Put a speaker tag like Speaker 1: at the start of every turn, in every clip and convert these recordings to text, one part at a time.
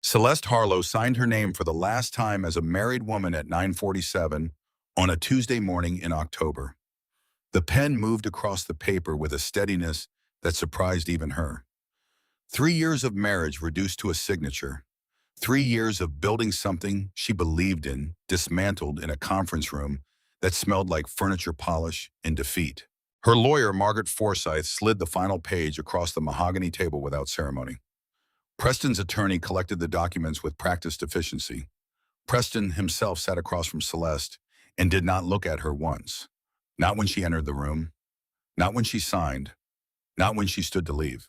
Speaker 1: Celeste Harlow signed her name for the last time as a married woman at 9:47 on a Tuesday morning in October. The pen moved across the paper with a steadiness that surprised even her. 3 years of marriage reduced to a signature. 3 years of building something she believed in, dismantled in a conference room that smelled like furniture polish and defeat. Her lawyer, Margaret Forsyth, slid the final page across the mahogany table without ceremony. Preston's attorney collected the documents with practiced efficiency. Preston himself sat across from Celeste and did not look at her once. Not when she entered the room, not when she signed, not when she stood to leave.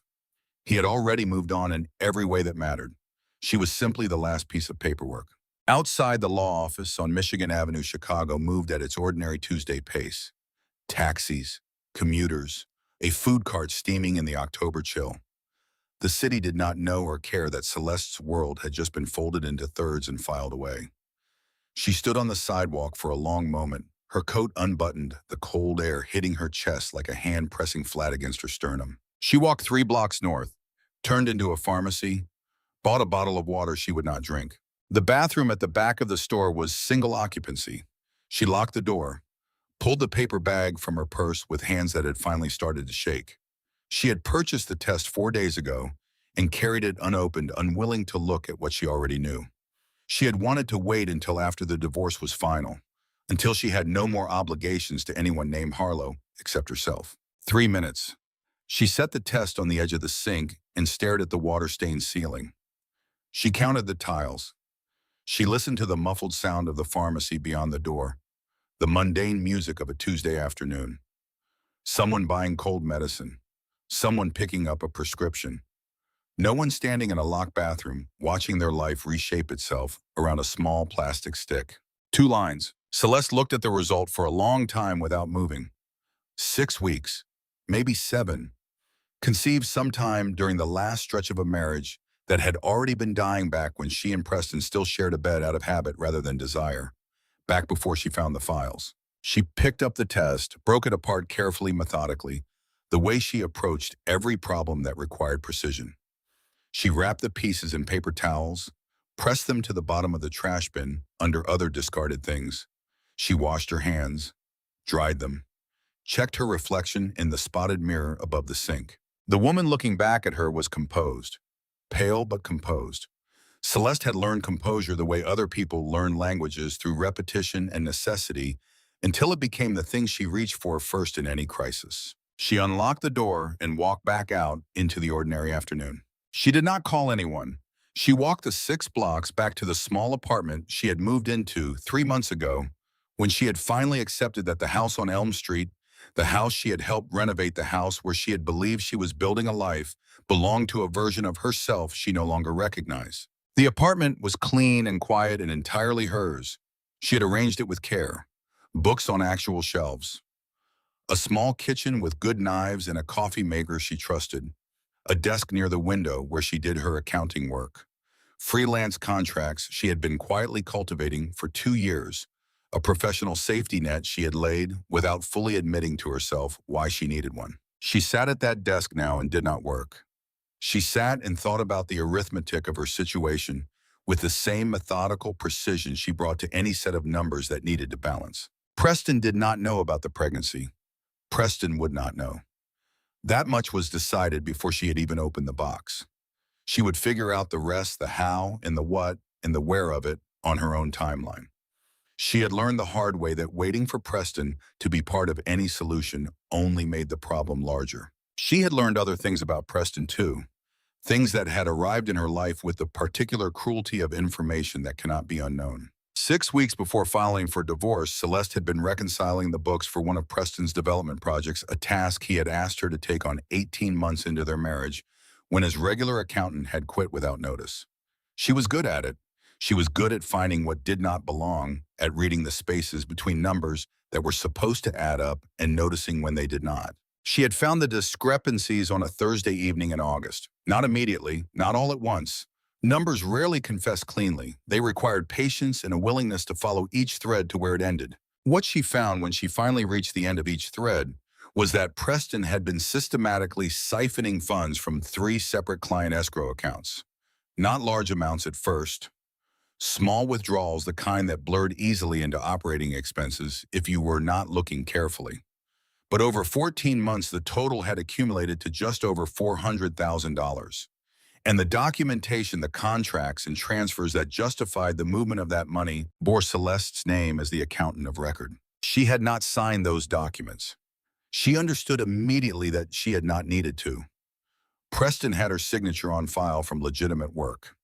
Speaker 1: He had already moved on in every way that mattered. She was simply the last piece of paperwork. Outside the law office on Michigan Avenue, Chicago moved at its ordinary Tuesday pace. Taxis, commuters, a food cart steaming in the October chill. The city did not know or care that Celeste's world had just been folded into thirds and filed away. She stood on the sidewalk for a long moment, her coat unbuttoned, the cold air hitting her chest like a hand pressing flat against her sternum. She walked 3 blocks north, turned into a pharmacy, bought a bottle of water she would not drink. The bathroom at the back of the store was single occupancy. She locked the door, pulled the paper bag from her purse with hands that had finally started to shake. She had purchased the test 4 days ago and carried it unopened, unwilling to look at what she already knew. She had wanted to wait until after the divorce was final, until she had no more obligations to anyone named Harlow except herself. 3 minutes. She set the test on the edge of the sink and stared at the water-stained ceiling. She counted the tiles. She listened to the muffled sound of the pharmacy beyond the door, the mundane music of a Tuesday afternoon. Someone buying cold medicine, someone picking up a prescription. No one standing in a locked bathroom, watching their life reshape itself around a small plastic stick. 2 lines. Celeste looked at the result for a long time without moving. 6 weeks, maybe 7. Conceived sometime during the last stretch of a marriage that had already been dying back when she and Preston still shared a bed out of habit rather than desire, back before she found the files. She picked up the test, broke it apart carefully, methodically, the way she approached every problem that required precision. She wrapped the pieces in paper towels, pressed them to the bottom of the trash bin under other discarded things. She washed her hands, dried them, checked her reflection in the spotted mirror above the sink. The woman looking back at her was composed, pale but composed. Celeste had learned composure the way other people learn languages, through repetition and necessity, until it became the thing she reached for first in any crisis. She unlocked the door and walked back out into the ordinary afternoon. She did not call anyone. She walked the 6 blocks back to the small apartment she had moved into 3 months ago, when she had finally accepted that the house on Elm Street, the house she had helped renovate, the house where she had believed she was building a life, belonged to a version of herself she no longer recognized. The apartment was clean and quiet and entirely hers. She had arranged it with care. Books on actual shelves. A small kitchen with good knives and a coffee maker she trusted. A desk near the window where she did her accounting work. Freelance contracts she had been quietly cultivating for 2 years. A professional safety net she had laid without fully admitting to herself why she needed one. She sat at that desk now and did not work. She sat and thought about the arithmetic of her situation with the same methodical precision she brought to any set of numbers that needed to balance. Preston did not know about the pregnancy. Preston would not know. That much was decided before she had even opened the box. She would figure out the rest, the how and the what and the where of it, on her own timeline. She had learned the hard way that waiting for Preston to be part of any solution only made the problem larger. She had learned other things about Preston too, things that had arrived in her life with the particular cruelty of information that cannot be unknown. 6 weeks before filing for divorce, Celeste had been reconciling the books for one of Preston's development projects, a task he had asked her to take on 18 months into their marriage, when his regular accountant had quit without notice. She was good at it. She was good at finding what did not belong, at reading the spaces between numbers that were supposed to add up and noticing when they did not. She had found the discrepancies on a Thursday evening in August. Not immediately, not all at once. Numbers rarely confess cleanly. They required patience and a willingness to follow each thread to where it ended. What she found when she finally reached the end of each thread was that Preston had been systematically siphoning funds from 3 separate client escrow accounts. Not large amounts at first. Small withdrawals, the kind that blurred easily into operating expenses if you were not looking carefully. But over 14 months, the total had accumulated to just over $400,000. And the documentation, the contracts and transfers that justified the movement of that money bore Celeste's name as the accountant of record. She had not signed those documents. She understood immediately that she had not needed to. Preston had her signature on file from legitimate work.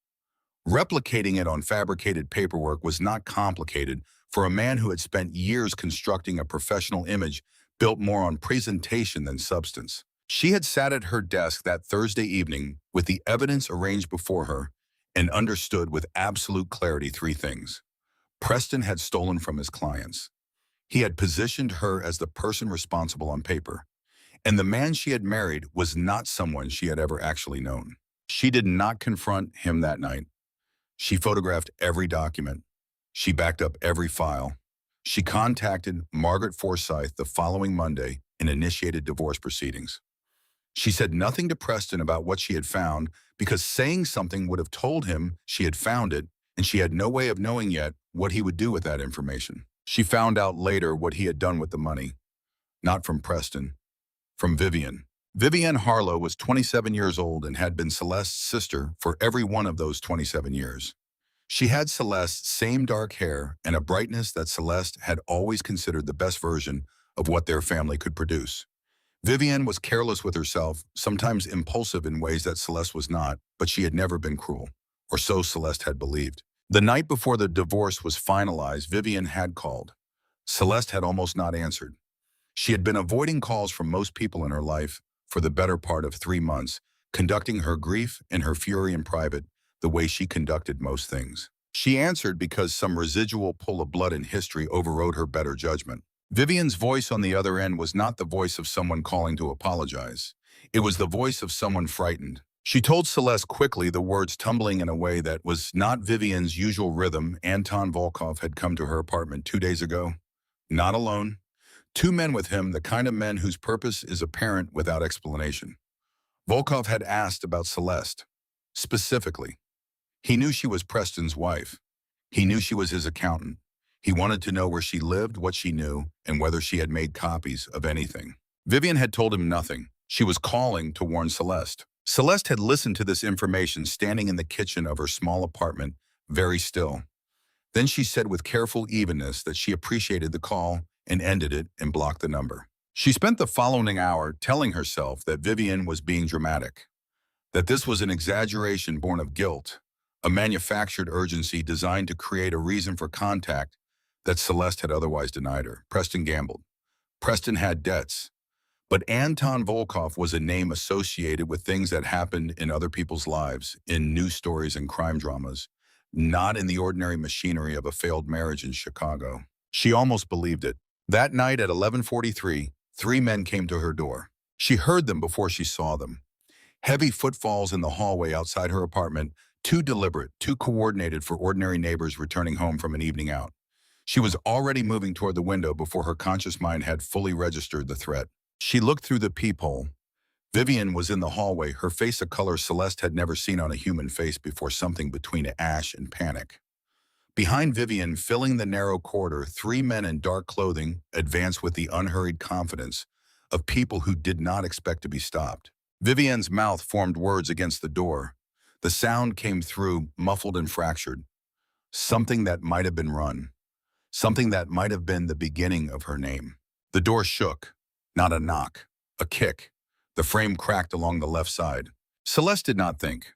Speaker 1: Replicating it on fabricated paperwork was not complicated for a man who had spent years constructing a professional image built more on presentation than substance. She had sat at her desk that Thursday evening with the evidence arranged before her and understood with absolute clarity three things. Preston had stolen from his clients. He had positioned her as the person responsible on paper. And the man she had married was not someone she had ever actually known. She did not confront him that night. She photographed every document. She backed up every file. She contacted Margaret Forsyth the following Monday and initiated divorce proceedings. She said nothing to Preston about what she had found because saying something would have told him she had found it, and she had no way of knowing yet what he would do with that information. She found out later what he had done with the money. Not from Preston, from Vivian. Vivian Harlow was 27 years old and had been Celeste's sister for every one of those 27 years. She had Celeste's same dark hair and a brightness that Celeste had always considered the best version of what their family could produce. Vivian was careless with herself, sometimes impulsive in ways that Celeste was not, but she had never been cruel, or so Celeste had believed. The night before the divorce was finalized, Vivian had called. Celeste had almost not answered. She had been avoiding calls from most people in her life for the better part of 3 months, conducting her grief and her fury in private the way she conducted most things. She answered because some residual pull of blood in history overrode her better judgment. Vivian's voice on the other end was not the voice of someone calling to apologize. It was the voice of someone frightened. She told Celeste quickly, the words tumbling in a way that was not Vivian's usual rhythm. Anton Volkov had come to her apartment 2 days ago. Not alone. 2 men with him, the kind of men whose purpose is apparent without explanation. Volkov had asked about Celeste. Specifically, he knew she was Preston's wife. He knew she was his accountant. He wanted to know where she lived, what she knew, and whether she had made copies of anything. Vivian had told him nothing. She was calling to warn Celeste. Celeste had listened to this information standing in the kitchen of her small apartment, very still. Then she said with careful evenness that she appreciated the call and ended it and blocked the number. She spent the following hour telling herself that Vivian was being dramatic, that this was an exaggeration born of guilt, a manufactured urgency designed to create a reason for contact that Celeste had otherwise denied her. Preston gambled. Preston had debts. But Anton Volkov was a name associated with things that happened in other people's lives, in news stories and crime dramas, not in the ordinary machinery of a failed marriage in Chicago. She almost believed it. That night at 11:43, 3 men came to her door. She heard them before she saw them. Heavy footfalls in the hallway outside her apartment, too deliberate, too coordinated for ordinary neighbors returning home from an evening out. She was already moving toward the window before her conscious mind had fully registered the threat. She looked through the peephole. Vivian was in the hallway, her face a color Celeste had never seen on a human face before, something between ash and panic. Behind Vivian, filling the narrow corridor, 3 men in dark clothing advanced with the unhurried confidence of people who did not expect to be stopped. Vivian's mouth formed words against the door. The sound came through, muffled and fractured. Something that might have been run. Something that might have been the beginning of her name. The door shook. Not a knock. A kick. The frame cracked along the left side. Celeste did not think.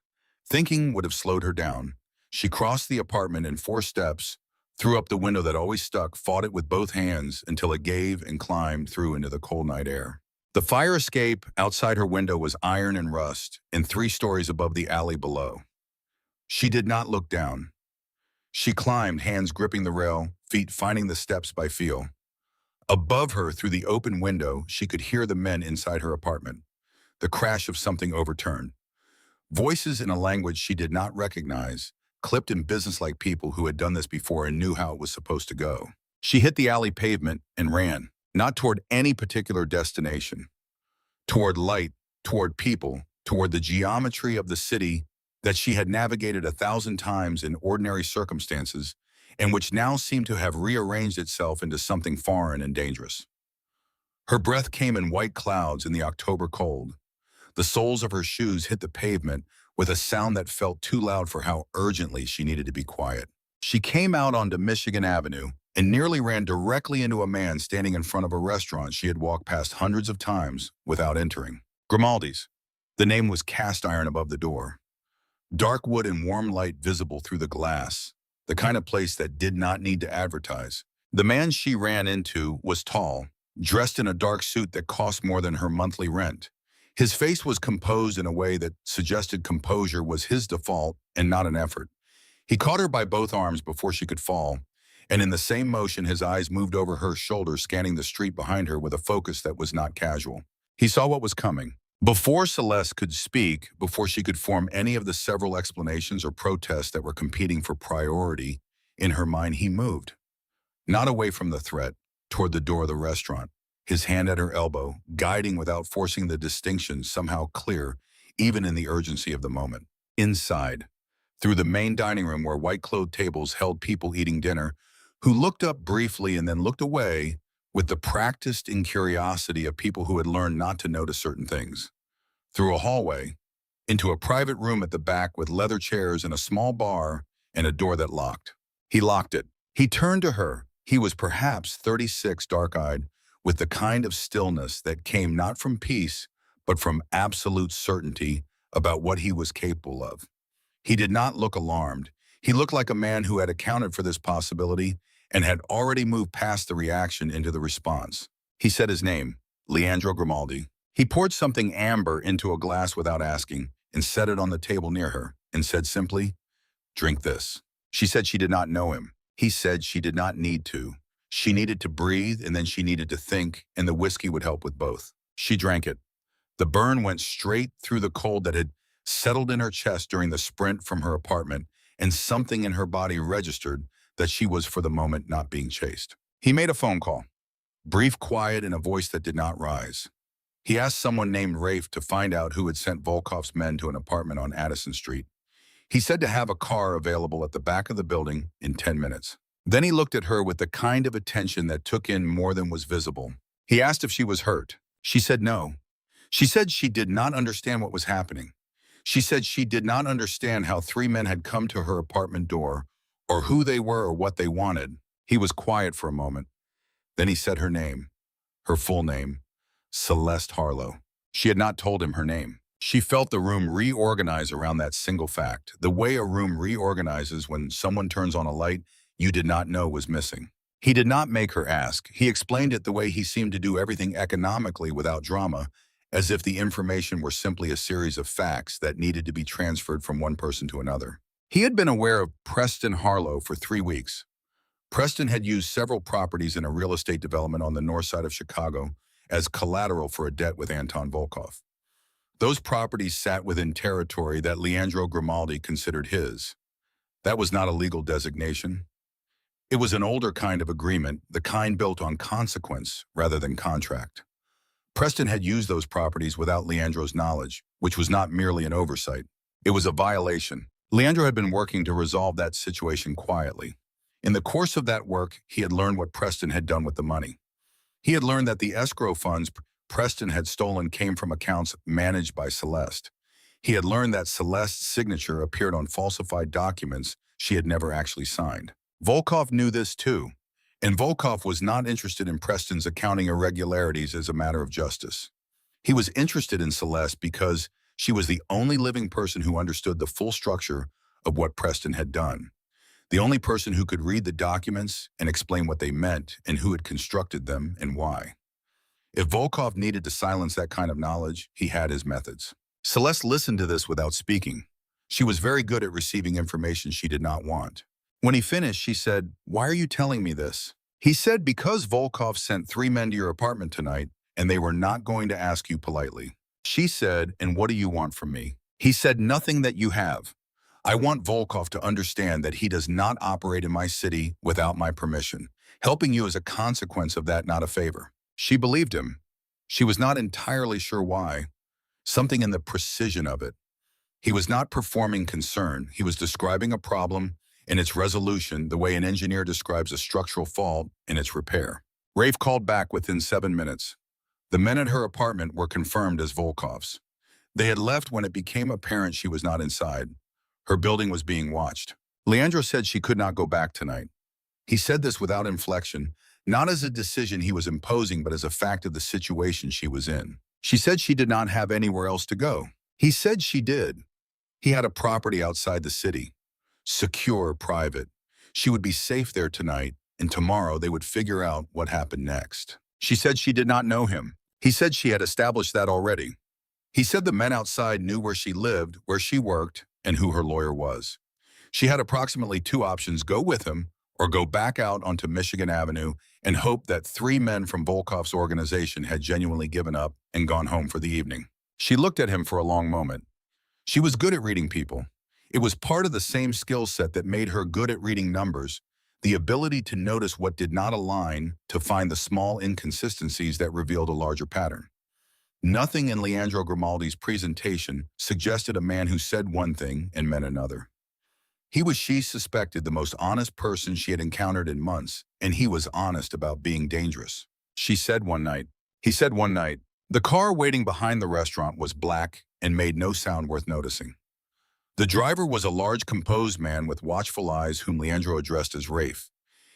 Speaker 1: Thinking would have slowed her down. She crossed the apartment in 4 steps, threw up the window that always stuck, fought it with both hands until it gave and climbed through into the cold night air. The fire escape outside her window was iron and rust, and 3 stories above the alley below. She did not look down. She climbed, hands gripping the rail, feet finding the steps by feel. Above her, through the open window, she could hear the men inside her apartment, the crash of something overturned. Voices in a language she did not recognize, clipped in businesslike people who had done this before and knew how it was supposed to go. She hit the alley pavement and ran, not toward any particular destination. Toward light, toward people, toward the geometry of the city that she had navigated 1,000 times in ordinary circumstances, and which now seemed to have rearranged itself into something foreign and dangerous. Her breath came in white clouds in the October cold. The soles of her shoes hit the pavement with a sound that felt too loud for how urgently she needed to be quiet. She came out onto Michigan Avenue and nearly ran directly into a man standing in front of a restaurant she had walked past hundreds of times without entering. Grimaldi's. The name was cast iron above the door. Dark wood and warm light visible through the glass, the kind of place that did not need to advertise. The man she ran into was tall, dressed in a dark suit that cost more than her monthly rent. His face was composed in a way that suggested composure was his default and not an effort. He caught her by both arms before she could fall, and in the same motion his eyes moved over her shoulder, scanning the street behind her with a focus that was not casual. He saw what was coming. Before Celeste could speak, before she could form any of the several explanations or protests that were competing for priority in her mind, he moved. Not away from the threat, toward the door of the restaurant, his hand at her elbow, guiding without forcing the distinction somehow clear, even in the urgency of the moment. Inside, through the main dining room where white-clothed tables held people eating dinner, who looked up briefly and then looked away with the practiced incuriosity of people who had learned not to notice certain things. Through a hallway, into a private room at the back with leather chairs and a small bar and a door that locked. He locked it. He turned to her. He was perhaps 36, dark-eyed, with the kind of stillness that came not from peace, but from absolute certainty about what he was capable of. He did not look alarmed. He looked like a man who had accounted for this possibility and had already moved past the reaction into the response. He said his name, Leandro Grimaldi. He poured something amber into a glass without asking and set it on the table near her and said simply, "Drink this." She said she did not know him. He said she did not need to. She needed to breathe and then she needed to think, and the whiskey would help with both. She drank it. The burn went straight through the cold that had settled in her chest during the sprint from her apartment, and something in her body registered that she was for the moment not being chased. He made a phone call, brief, quiet, in a voice that did not rise. He asked someone named Rafe to find out who had sent Volkov's men to an apartment on Addison Street. He said to have a car available at the back of the building in 10 minutes. Then he looked at her with the kind of attention that took in more than was visible. He asked if she was hurt. She said no. She said she did not understand what was happening. She said she did not understand how 3 men had come to her apartment door, or who they were or what they wanted. He was quiet for a moment. Then he said her name, her full name, Celeste Harlow. She had not told him her name. She felt the room reorganize around that single fact, the way a room reorganizes when someone turns on a light you did not know was missing. He did not make her ask. He explained it the way he seemed to do everything economically without drama, as if the information were simply a series of facts that needed to be transferred from one person to another. He had been aware of Preston Harlow for 3 weeks. Preston had used several properties in a real estate development on the north side of Chicago as collateral for a debt with Anton Volkov. Those properties sat within territory that Leandro Grimaldi considered his. That was not a legal designation. It was an older kind of agreement, the kind built on consequence rather than contract. Preston had used those properties without Leandro's knowledge, which was not merely an oversight. It was a violation. Leandro had been working to resolve that situation quietly. In the course of that work, he had learned what Preston had done with the money. He had learned that the escrow funds Preston had stolen came from accounts managed by Celeste. He had learned that Celeste's signature appeared on falsified documents she had never actually signed. Volkov knew this too, and Volkov was not interested in Preston's accounting irregularities as a matter of justice. He was interested in Celeste because she was the only living person who understood the full structure of what Preston had done, the only person who could read the documents and explain what they meant and who had constructed them and why. If Volkov needed to silence that kind of knowledge, he had his methods. Celeste listened to this without speaking. She was very good at receiving information she did not want. When he finished, she said, "Why are you telling me this?" He said, "Because Volkov sent 3 men to your apartment tonight, and they were not going to ask you politely." She said, "And what do you want from me?" He said, "Nothing that you have. I want Volkov to understand that he does not operate in my city without my permission. Helping you is a consequence of that, not a favor." She believed him. She was not entirely sure why. Something in the precision of it. He was not performing concern. He was describing a problem and its resolution the way an engineer describes a structural fault and its repair. Rafe called back within 7 minutes. The men at her apartment were confirmed as Volkov's. They had left when it became apparent she was not inside. Her building was being watched. Leandro said she could not go back tonight. He said this without inflection, not as a decision he was imposing, but as a fact of the situation she was in. She said she did not have anywhere else to go. He said she did. He had a property outside the city. Secure, private. She would be safe there tonight, and tomorrow they would figure out what happened next. She said she did not know him. He said she had established that already. He said the men outside knew where she lived, where she worked, and who her lawyer was. She had approximately two options: go with him or go back out onto Michigan Avenue and hope that three men from Volkov's organization had genuinely given up and gone home for the evening. She looked at him for a long moment. She was good at reading people. It was part of the same skill set that made her good at reading numbers, the ability to notice what did not align, to find the small inconsistencies that revealed a larger pattern. Nothing in Leandro Grimaldi's presentation suggested a man who said one thing and meant another. He was, she suspected, the most honest person she had encountered in months, and he was honest about being dangerous. He said one night, the car waiting behind the restaurant was black and made no sound worth noticing. The driver was a large, composed man with watchful eyes whom Leandro addressed as Rafe.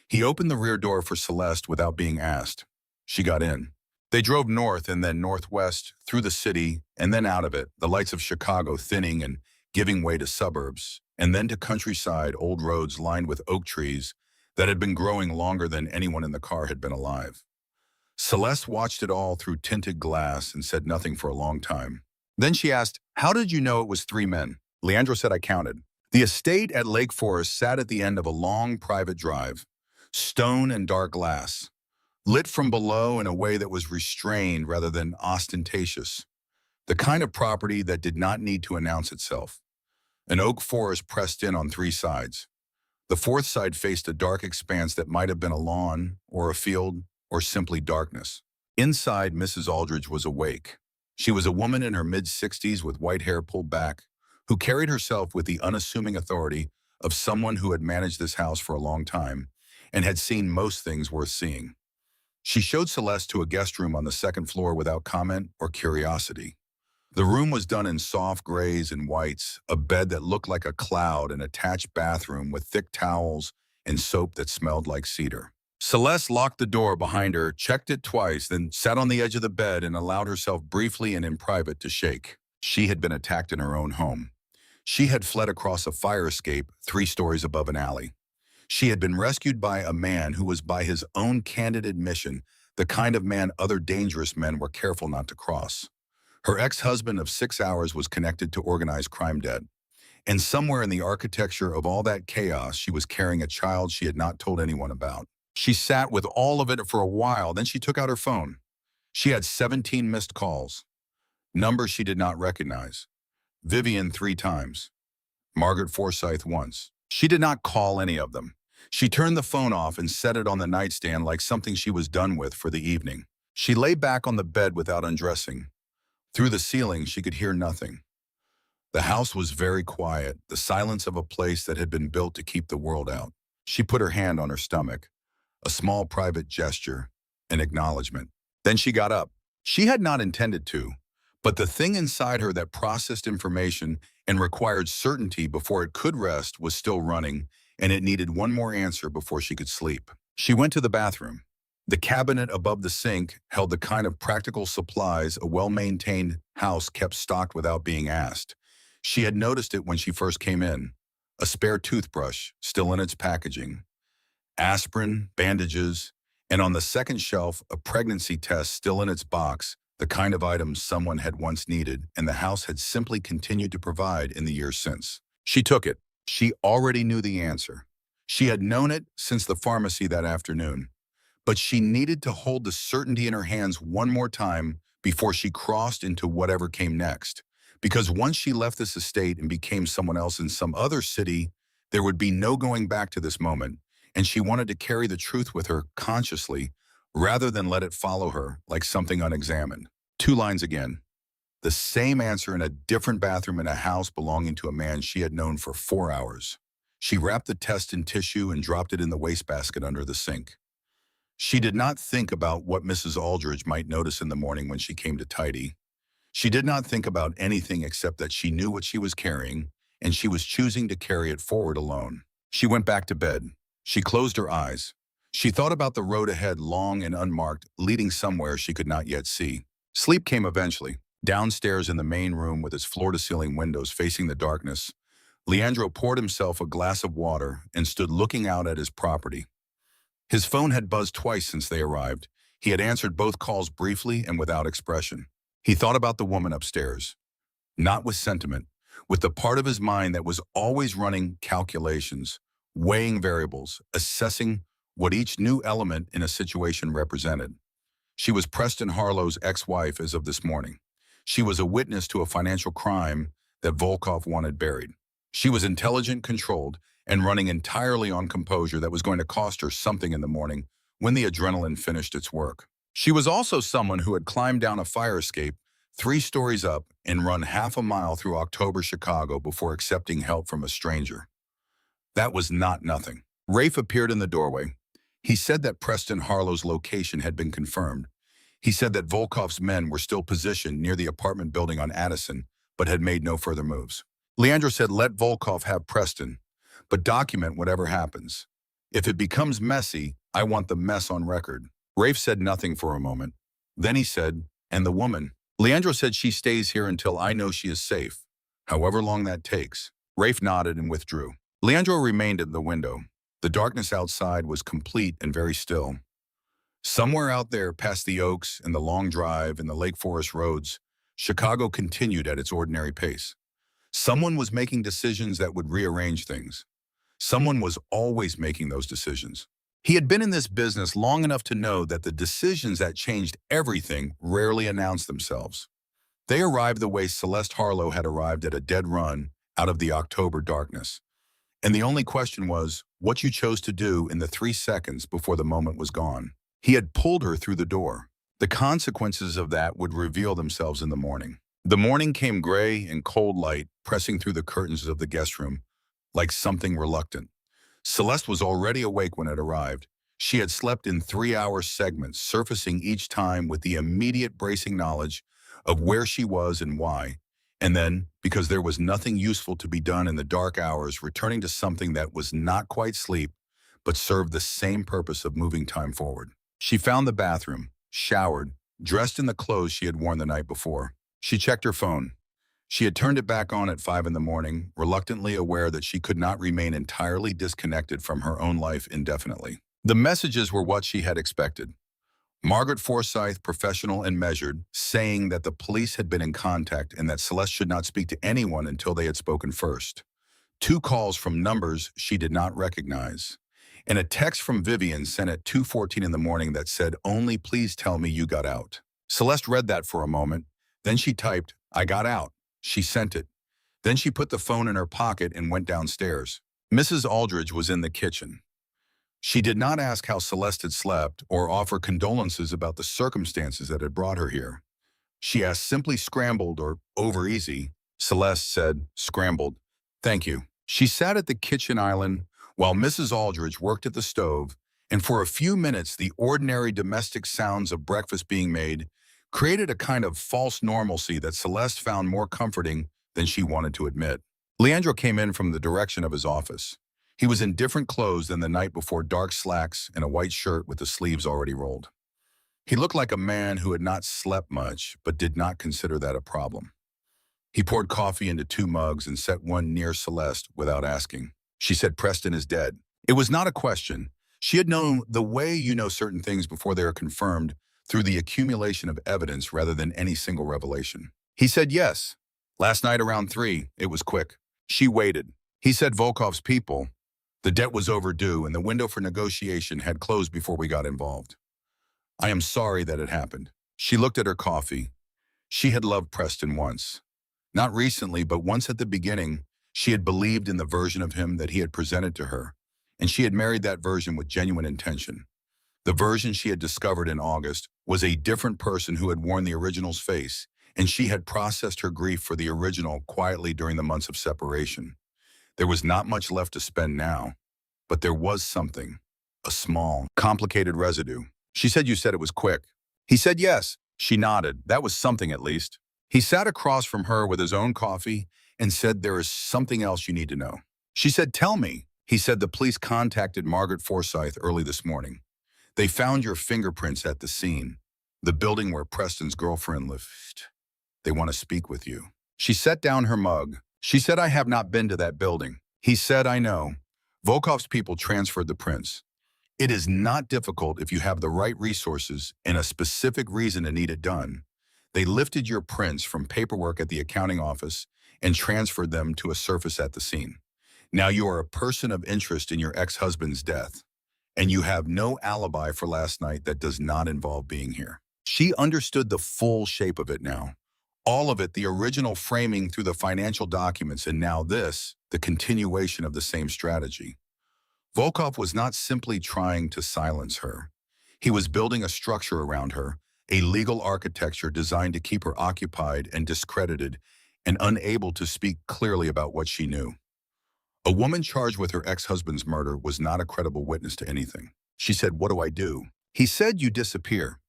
Speaker 1: He opened the rear door for Celeste without being asked. She got in. They drove north and then northwest, through the city, and then out of it, the lights of Chicago thinning and giving way to suburbs, and then to countryside, old roads lined with oak trees that had been growing longer than anyone in the car had been alive. Celeste watched it all through tinted glass and said nothing for a long time. Then she asked, "How did you know it was three men?" Leandro said, "I counted." The estate at Lake Forest sat at the end of a long private drive, stone and dark glass, lit from below in a way that was restrained rather than ostentatious, the kind of property that did not need to announce itself. An oak forest pressed in on three sides. The fourth side faced a dark expanse that might have been a lawn or a field or simply darkness. Inside, Mrs. Aldridge was awake. She was a woman in her mid-60s with white hair pulled back, who carried herself with the unassuming authority of someone who had managed this house for a long time and had seen most things worth seeing. She showed Celeste to a guest room on the second floor without comment or curiosity. The room was done in soft grays and whites, a bed that looked like a cloud, an attached bathroom with thick towels and soap that smelled like cedar. Celeste locked the door behind her, checked it twice, then sat on the edge of the bed and allowed herself briefly and in private to shake. She had been attacked in her own home. She had fled across a fire escape 3 stories above an alley. She had been rescued by a man who was, by his own candid admission, the kind of man other dangerous men were careful not to cross. Her ex-husband of 6 hours was connected to organized crime debt. And somewhere in the architecture of all that chaos, she was carrying a child she had not told anyone about. She sat with all of it for a while, then she took out her phone. She had 17 missed calls. Numbers she did not recognize. Vivian 3 times. Margaret Forsyth once. She did not call any of them. She turned the phone off and set it on the nightstand like something she was done with for the evening. She lay back on the bed without undressing. Through the ceiling, she could hear nothing. The house was very quiet, the silence of a place that had been built to keep the world out. She put her hand on her stomach, a small private gesture, an acknowledgement. Then she got up. She had not intended to, but the thing inside her that processed information and required certainty before it could rest was still running, and it needed one more answer before she could sleep. She went to the bathroom. The cabinet above the sink held the kind of practical supplies a well-maintained house kept stocked without being asked. She had noticed it when she first came in. A spare toothbrush, still in its packaging. Aspirin, bandages, and on the second shelf, a pregnancy test still in its box, the kind of items someone had once needed and the house had simply continued to provide in the years since. She took it. She already knew the answer. She had known it since the pharmacy that afternoon. But she needed to hold the certainty in her hands one more time before she crossed into whatever came next. Because once she left this estate and became someone else in some other city, there would be no going back to this moment, and she wanted to carry the truth with her consciously rather than let it follow her like something unexamined. 2 lines again. The same answer in a different bathroom in a house belonging to a man she had known for 4 hours. She wrapped the test in tissue and dropped it in the wastebasket under the sink. She did not think about what Mrs. Aldridge might notice in the morning when she came to tidy. She did not think about anything except that she knew what she was carrying, and she was choosing to carry it forward alone. She went back to bed. She closed her eyes. She thought about the road ahead, long and unmarked, leading somewhere she could not yet see. Sleep came eventually. Downstairs in the main room with its floor-to-ceiling windows facing the darkness, Leandro poured himself a glass of water and stood looking out at his property. His phone had buzzed twice since they arrived. He had answered both calls briefly and without expression. He thought about the woman upstairs, not with sentiment, with the part of his mind that was always running calculations, weighing variables, assessing what each new element in a situation represented. She was Preston Harlow's ex-wife as of this morning. She was a witness to a financial crime that Volkov wanted buried. She was intelligent, controlled, and running entirely on composure that was going to cost her something in the morning when the adrenaline finished its work. She was also someone who had climbed down a fire escape 3 stories up and run half a mile through October Chicago before accepting help from a stranger. That was not nothing. Rafe appeared in the doorway. He said that Preston Harlow's location had been confirmed. He said that Volkov's men were still positioned near the apartment building on Addison, but had made no further moves. Leandro said, "Let Volkov have Preston, but document whatever happens. If it becomes messy, I want the mess on record." Rafe said nothing for a moment. Then he said, "And the woman?" Leandro said, "She stays here until I know she is safe, however long that takes." Rafe nodded and withdrew. Leandro remained at the window. The darkness outside was complete and very still. Somewhere out there, past the Oaks and the Long Drive and the Lake Forest roads, Chicago continued at its ordinary pace. Someone was making decisions that would rearrange things. Someone was always making those decisions. He had been in this business long enough to know that the decisions that changed everything rarely announced themselves. They arrived the way Celeste Harlow had arrived at a dead run out of the October darkness. And the only question was what you chose to do in the 3 seconds before the moment was gone. He had pulled her through the door. The consequences of that would reveal themselves in the morning. The morning came gray and cold light, pressing through the curtains of the guest room, like something reluctant. Celeste was already awake when it arrived. She had slept in 3-hour segments, surfacing each time with the immediate bracing knowledge of where she was and why. And then, because there was nothing useful to be done in the dark hours, returning to something that was not quite sleep, but served the same purpose of moving time forward. She found the bathroom, showered, dressed in the clothes she had worn the night before. She checked her phone. She had turned it back on at 5 in the morning, reluctantly aware that she could not remain entirely disconnected from her own life indefinitely. The messages were what she had expected. Margaret Forsyth, professional and measured, saying that the police had been in contact and that Celeste should not speak to anyone until they had spoken first. 2 calls from numbers she did not recognize. And a text from Vivian sent at 2:14 in the morning that said, "Only please tell me you got out." Celeste read that for a moment. Then she typed, "I got out." She sent it. Then she put the phone in her pocket and went downstairs. Mrs. Aldridge was in the kitchen. She did not ask how Celeste had slept or offer condolences about the circumstances that had brought her here. She asked simply, "Scrambled or over easy?" Celeste said, "Scrambled. Thank you." She sat at the kitchen island while Mrs. Aldridge worked at the stove, and for a few minutes the ordinary domestic sounds of breakfast being made created a kind of false normalcy that Celeste found more comforting than she wanted to admit. Leandro came in from the direction of his office. He was in different clothes than the night before, dark slacks and a white shirt with the sleeves already rolled. He looked like a man who had not slept much, but did not consider that a problem. He poured coffee into 2 mugs and set one near Celeste without asking. She said, "Preston is dead." It was not a question. She had known the way you know certain things before they are confirmed through the accumulation of evidence rather than any single revelation. He said, "Yes. Last night around 3, it was quick." She waited. He said, "Volkov's people. The debt was overdue and the window for negotiation had closed before we got involved. I am sorry that it happened." She looked at her coffee. She had loved Preston once. Not recently, but once at the beginning, she had believed in the version of him that he had presented to her, and she had married that version with genuine intention. The version she had discovered in August was a different person who had worn the original's face, and she had processed her grief for the original quietly during the months of separation. There was not much left to spend now, but there was something, a small, complicated residue. She said you said it was quick. He said yes. She nodded. That was something at least. He sat across from her with his own coffee and said there is something else you need to know. She said, tell me. He said the police contacted Margaret Forsyth early this morning. They found your fingerprints at the scene, the building where Preston's girlfriend lived. They want to speak with you. She set down her mug. She said, I have not been to that building. He said, I know. Volkov's people transferred the prints. It is not difficult if you have the right resources and a specific reason to need it done. They lifted your prints from paperwork at the accounting office and transferred them to a surface at the scene. Now you are a person of interest in your ex-husband's death, and you have no alibi for last night that does not involve being here. She understood the full shape of it now. All of it, the original framing through the financial documents, and now this, the continuation of the same strategy. Volkov was not simply trying to silence her. He was building a structure around her, a legal architecture designed to keep her occupied and discredited and unable to speak clearly about what she knew. A woman charged with her ex-husband's murder was not a credible witness to anything. She said, what do I do? He said, you disappear.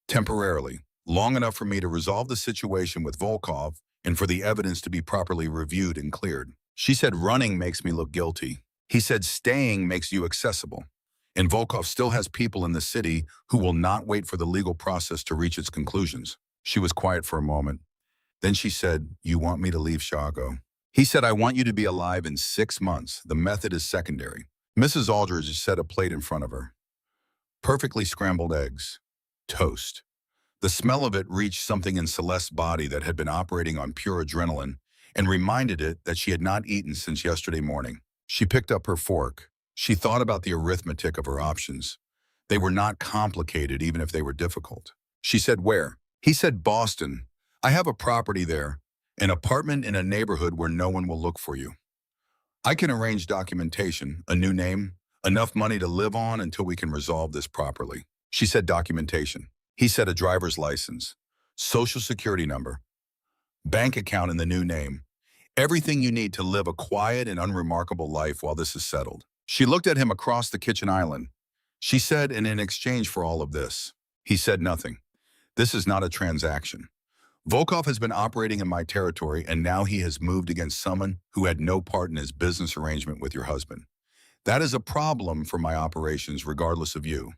Speaker 1: Temporarily, long enough for me to resolve the situation with Volkov and for the evidence to be properly reviewed and cleared. She said, running makes me look guilty. He said, staying makes you accessible. And Volkov still has people in the city who will not wait for the legal process to reach its conclusions. She was quiet for a moment. Then she said, you want me to leave Chicago? He said, I want you to be alive in 6 months. The method is secondary. Mrs. Aldridge set a plate in front of her. Perfectly scrambled eggs. Toast. The smell of it reached something in Celeste's body that had been operating on pure adrenaline and reminded it that she had not eaten since yesterday morning. She picked up her fork. She thought about the arithmetic of her options. They were not complicated, even if they were difficult. She said, where? He said, Boston. I have a property there, an apartment in a neighborhood where no one will look for you. I can arrange documentation, a new name, enough money to live on until we can resolve this properly. She said documentation. He said a driver's license, social security number, bank account in the new name. Everything you need to live a quiet and unremarkable life while this is settled. She looked at him across the kitchen island. She said, and in exchange for all of this, he said nothing. This is not a transaction. Volkov has been operating in my territory, and now he has moved against someone who had no part in his business arrangement with your husband. That is a problem for my operations regardless of you.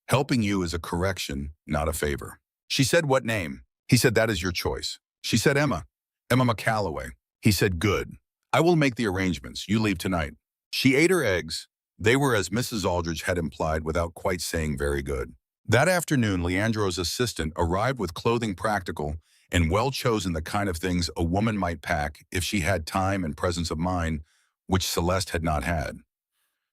Speaker 1: Helping you is a correction, not a favor. She said, what name? He said, that is your choice. She said, Emma McCalloway. He said, good. I will make the arrangements. You leave tonight. She ate her eggs. They were, as Mrs. Aldridge had implied, without quite saying very good. That afternoon, Leandro's assistant arrived with clothing practical and well-chosen, the kind of things a woman might pack if she had time and presence of mind, which Celeste had not had.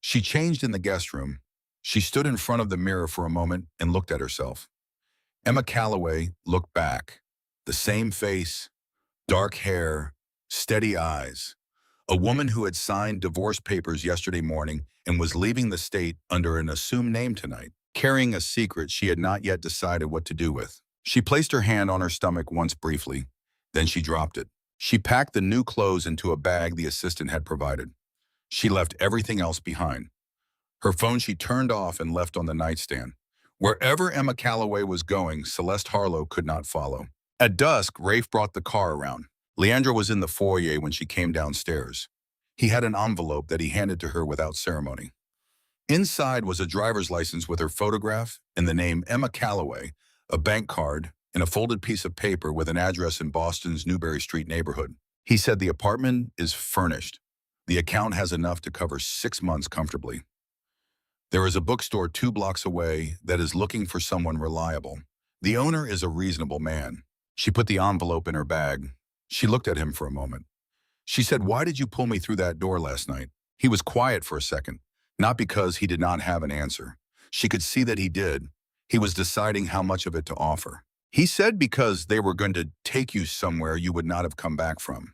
Speaker 1: She changed in the guest room. She stood in front of the mirror for a moment and looked at herself. Emma Calloway looked back. The same face, dark hair, steady eyes. A woman who had signed divorce papers yesterday morning and was leaving the state under an assumed name tonight, carrying a secret she had not yet decided what to do with. She placed her hand on her stomach once briefly, then she dropped it. She packed the new clothes into a bag the assistant had provided. She left everything else behind. Her phone she turned off and left on the nightstand. Wherever Emma Calloway was going, Celeste Harlow could not follow. At dusk, Rafe brought the car around. Leandro was in the foyer when she came downstairs. He had an envelope that he handed to her without ceremony. Inside was a driver's license with her photograph and the name Emma Calloway, a bank card, and a folded piece of paper with an address in Boston's Newbury Street neighborhood. He said the apartment is furnished. The account has enough to cover 6 months comfortably. There is a bookstore 2 blocks away that is looking for someone reliable. The owner is a reasonable man. She put the envelope in her bag. She looked at him for a moment. She said, why did you pull me through that door last night? He was quiet for a second, not because he did not have an answer. She could see that he did. He was deciding how much of it to offer. He said because they were going to take you somewhere you would not have come back from.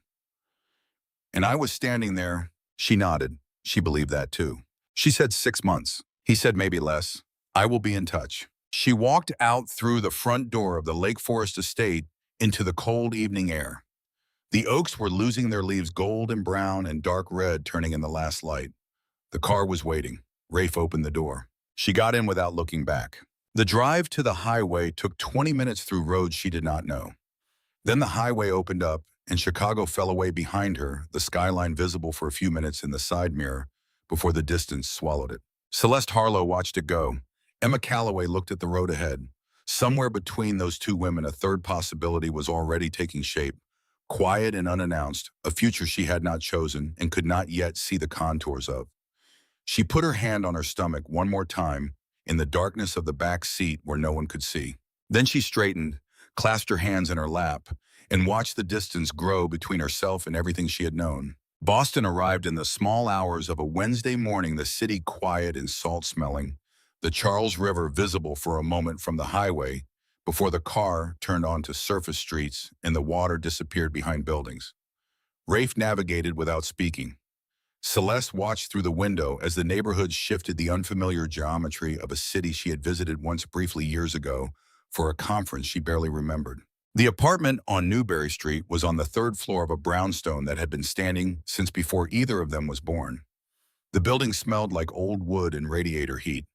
Speaker 1: And I was standing there. She nodded. She believed that too. She said 6 months. He said maybe less. I will be in touch. She walked out through the front door of the Lake Forest estate into the cold evening air. The oaks were losing their leaves gold and brown and dark red turning in the last light. The car was waiting. Rafe opened the door. She got in without looking back. The drive to the highway took 20 minutes through roads she did not know. Then the highway opened up, and Chicago fell away behind her, the skyline visible for a few minutes in the side mirror before the distance swallowed it. Celeste Harlow watched it go. Emma Calloway looked at the road ahead. Somewhere between those two women, a third possibility was already taking shape. Quiet and unannounced, a future she had not chosen and could not yet see the contours of. She put her hand on her stomach one more time in the darkness of the back seat where no one could see. Then she straightened, clasped her hands in her lap, and watched the distance grow between herself and everything she had known. Boston arrived in the small hours of a Wednesday morning, the city quiet and salt-smelling, the Charles River visible for a moment from the highway before the car turned onto surface streets and the water disappeared behind buildings. Rafe navigated without speaking. Celeste watched through the window as the neighborhood shifted the unfamiliar geometry of a city she had visited once briefly years ago for a conference she barely remembered. The apartment on Newberry Street was on the third floor of a brownstone that had been standing since before either of them was born. The building smelled like old wood and radiator heat.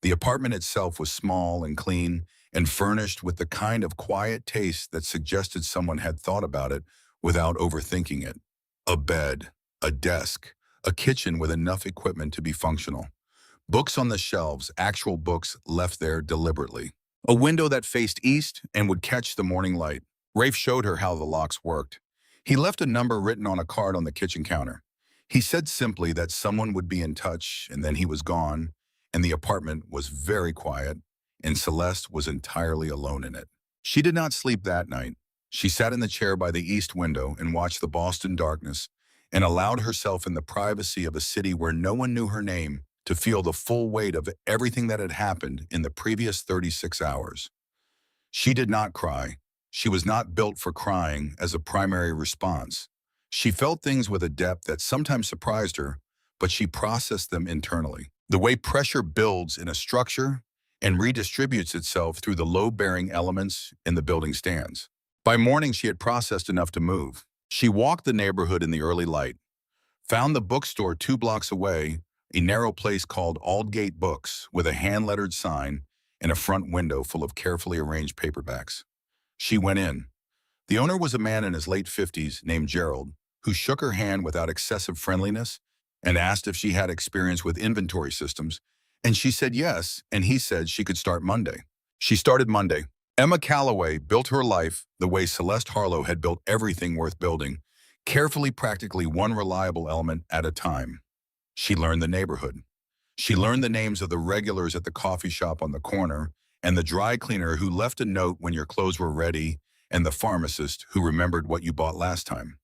Speaker 1: The apartment itself was small and clean and furnished with the kind of quiet taste that suggested someone had thought about it without overthinking it. A bed, a desk, a kitchen with enough equipment to be functional. Books on the shelves, actual books left there deliberately. A window that faced east and would catch the morning light. Rafe showed her how the locks worked. He left a number written on a card on the kitchen counter. He said simply that someone would be in touch, and then he was gone, and the apartment was very quiet, and Celeste was entirely alone in it. She did not sleep that night. She sat in the chair by the east window and watched the Boston darkness and allowed herself in the privacy of a city where no one knew her name to feel the full weight of everything that had happened in the previous 36 hours. She did not cry. She was not built for crying as a primary response. She felt things with a depth that sometimes surprised her, but she processed them internally. The way pressure builds in a structure and redistributes itself through the load-bearing elements in the building stands. By morning, she had processed enough to move. She walked the neighborhood in the early light, found the bookstore 2 blocks away, a narrow place called Aldgate Books with a hand-lettered sign and a front window full of carefully arranged paperbacks. She went in. The owner was a man in his late 50s named Gerald, who shook her hand without excessive friendliness and asked if she had experience with inventory systems, and she said yes, and he said she could start Monday. She started Monday. Emma Calloway built her life the way Celeste Harlow had built everything worth building, carefully, practically one reliable element at a time. She learned the neighborhood. She learned the names of the regulars at the coffee shop on the corner, and the dry cleaner who left a note when your clothes were ready, and the pharmacist who remembered what you bought last time.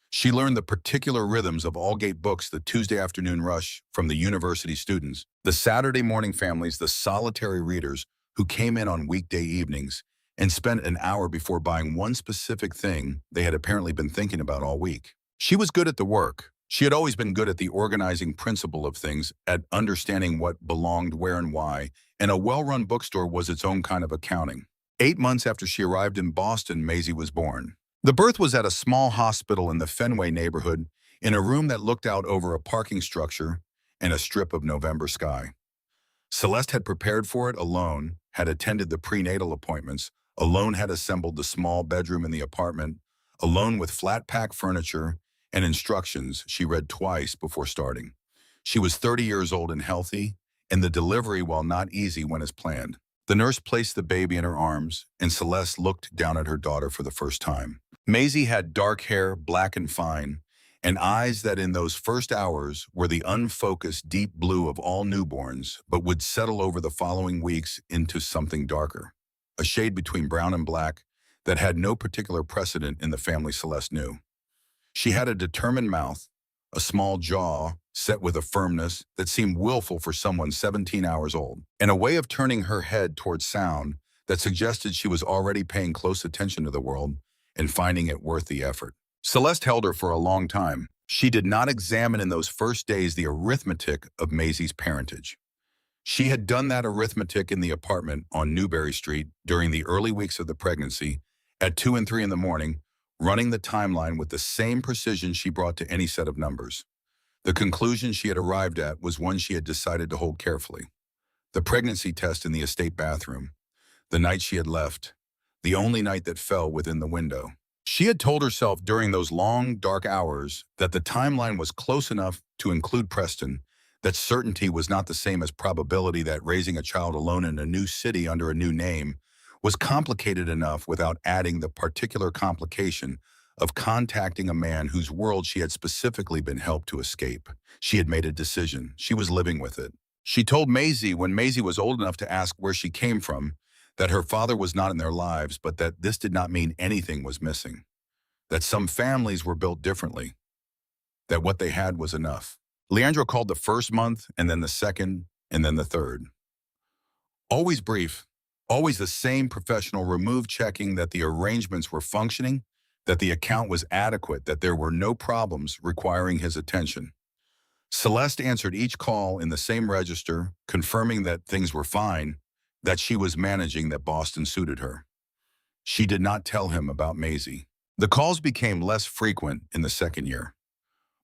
Speaker 1: She learned the particular rhythms of Aldgate Books, the Tuesday afternoon rush from the university students, the Saturday morning families, the solitary readers who came in on weekday evenings and spent an hour before buying one specific thing they had apparently been thinking about all week. She was good at the work. She had always been good at the organizing principle of things, at understanding what belonged where and why, and a well-run bookstore was its own kind of accounting. 8 months after she arrived in Boston, Maisie was born. The birth was at a small hospital in the Fenway neighborhood, in a room that looked out over a parking structure and a strip of November sky. Celeste had prepared for it alone, had attended the prenatal appointments, alone had assembled the small bedroom in the apartment, alone with flat-pack furniture and instructions she read twice before starting. She was 30 years old and healthy, and the delivery, while not easy, went as planned. The nurse placed the baby in her arms, and Celeste looked down at her daughter for the first time. Maisie had dark hair, black and fine, and eyes that in those first hours were the unfocused deep blue of all newborns, but would settle over the following weeks into something darker, a shade between brown and black that had no particular precedent in the family Celeste knew. She had a determined mouth, a small jaw set with a firmness that seemed willful for someone 17 hours old, and a way of turning her head towards sound that suggested she was already paying close attention to the world and finding it worth the effort. Celeste held her for a long time. She did not examine in those first days the arithmetic of Maisie's parentage. She had done that arithmetic in the apartment on Newberry Street during the early weeks of the pregnancy at 2 and 3 in the morning, running the timeline with the same precision she brought to any set of numbers. The conclusion she had arrived at was one she had decided to hold carefully. The pregnancy test in the estate bathroom, the night she had left, the only night that fell within the window. She had told herself during those long, dark hours that the timeline was close enough to include Preston, that certainty was not the same as probability, that raising a child alone in a new city under a new name was complicated enough without adding the particular complication of contacting a man whose world she had specifically been helped to escape. She had made a decision. She was living with it. She told Maisie, when Maisie was old enough to ask where she came from, that her father was not in their lives, but that this did not mean anything was missing, that some families were built differently, that what they had was enough. Leandro called the first month, and then the second, and then the third. Always brief, always the same professional, remove checking that the arrangements were functioning, that the account was adequate, that there were no problems requiring his attention. Celeste answered each call in the same register, confirming that things were fine, that she was managing, that Boston suited her. She did not tell him about Maisie. The calls became less frequent in the second year,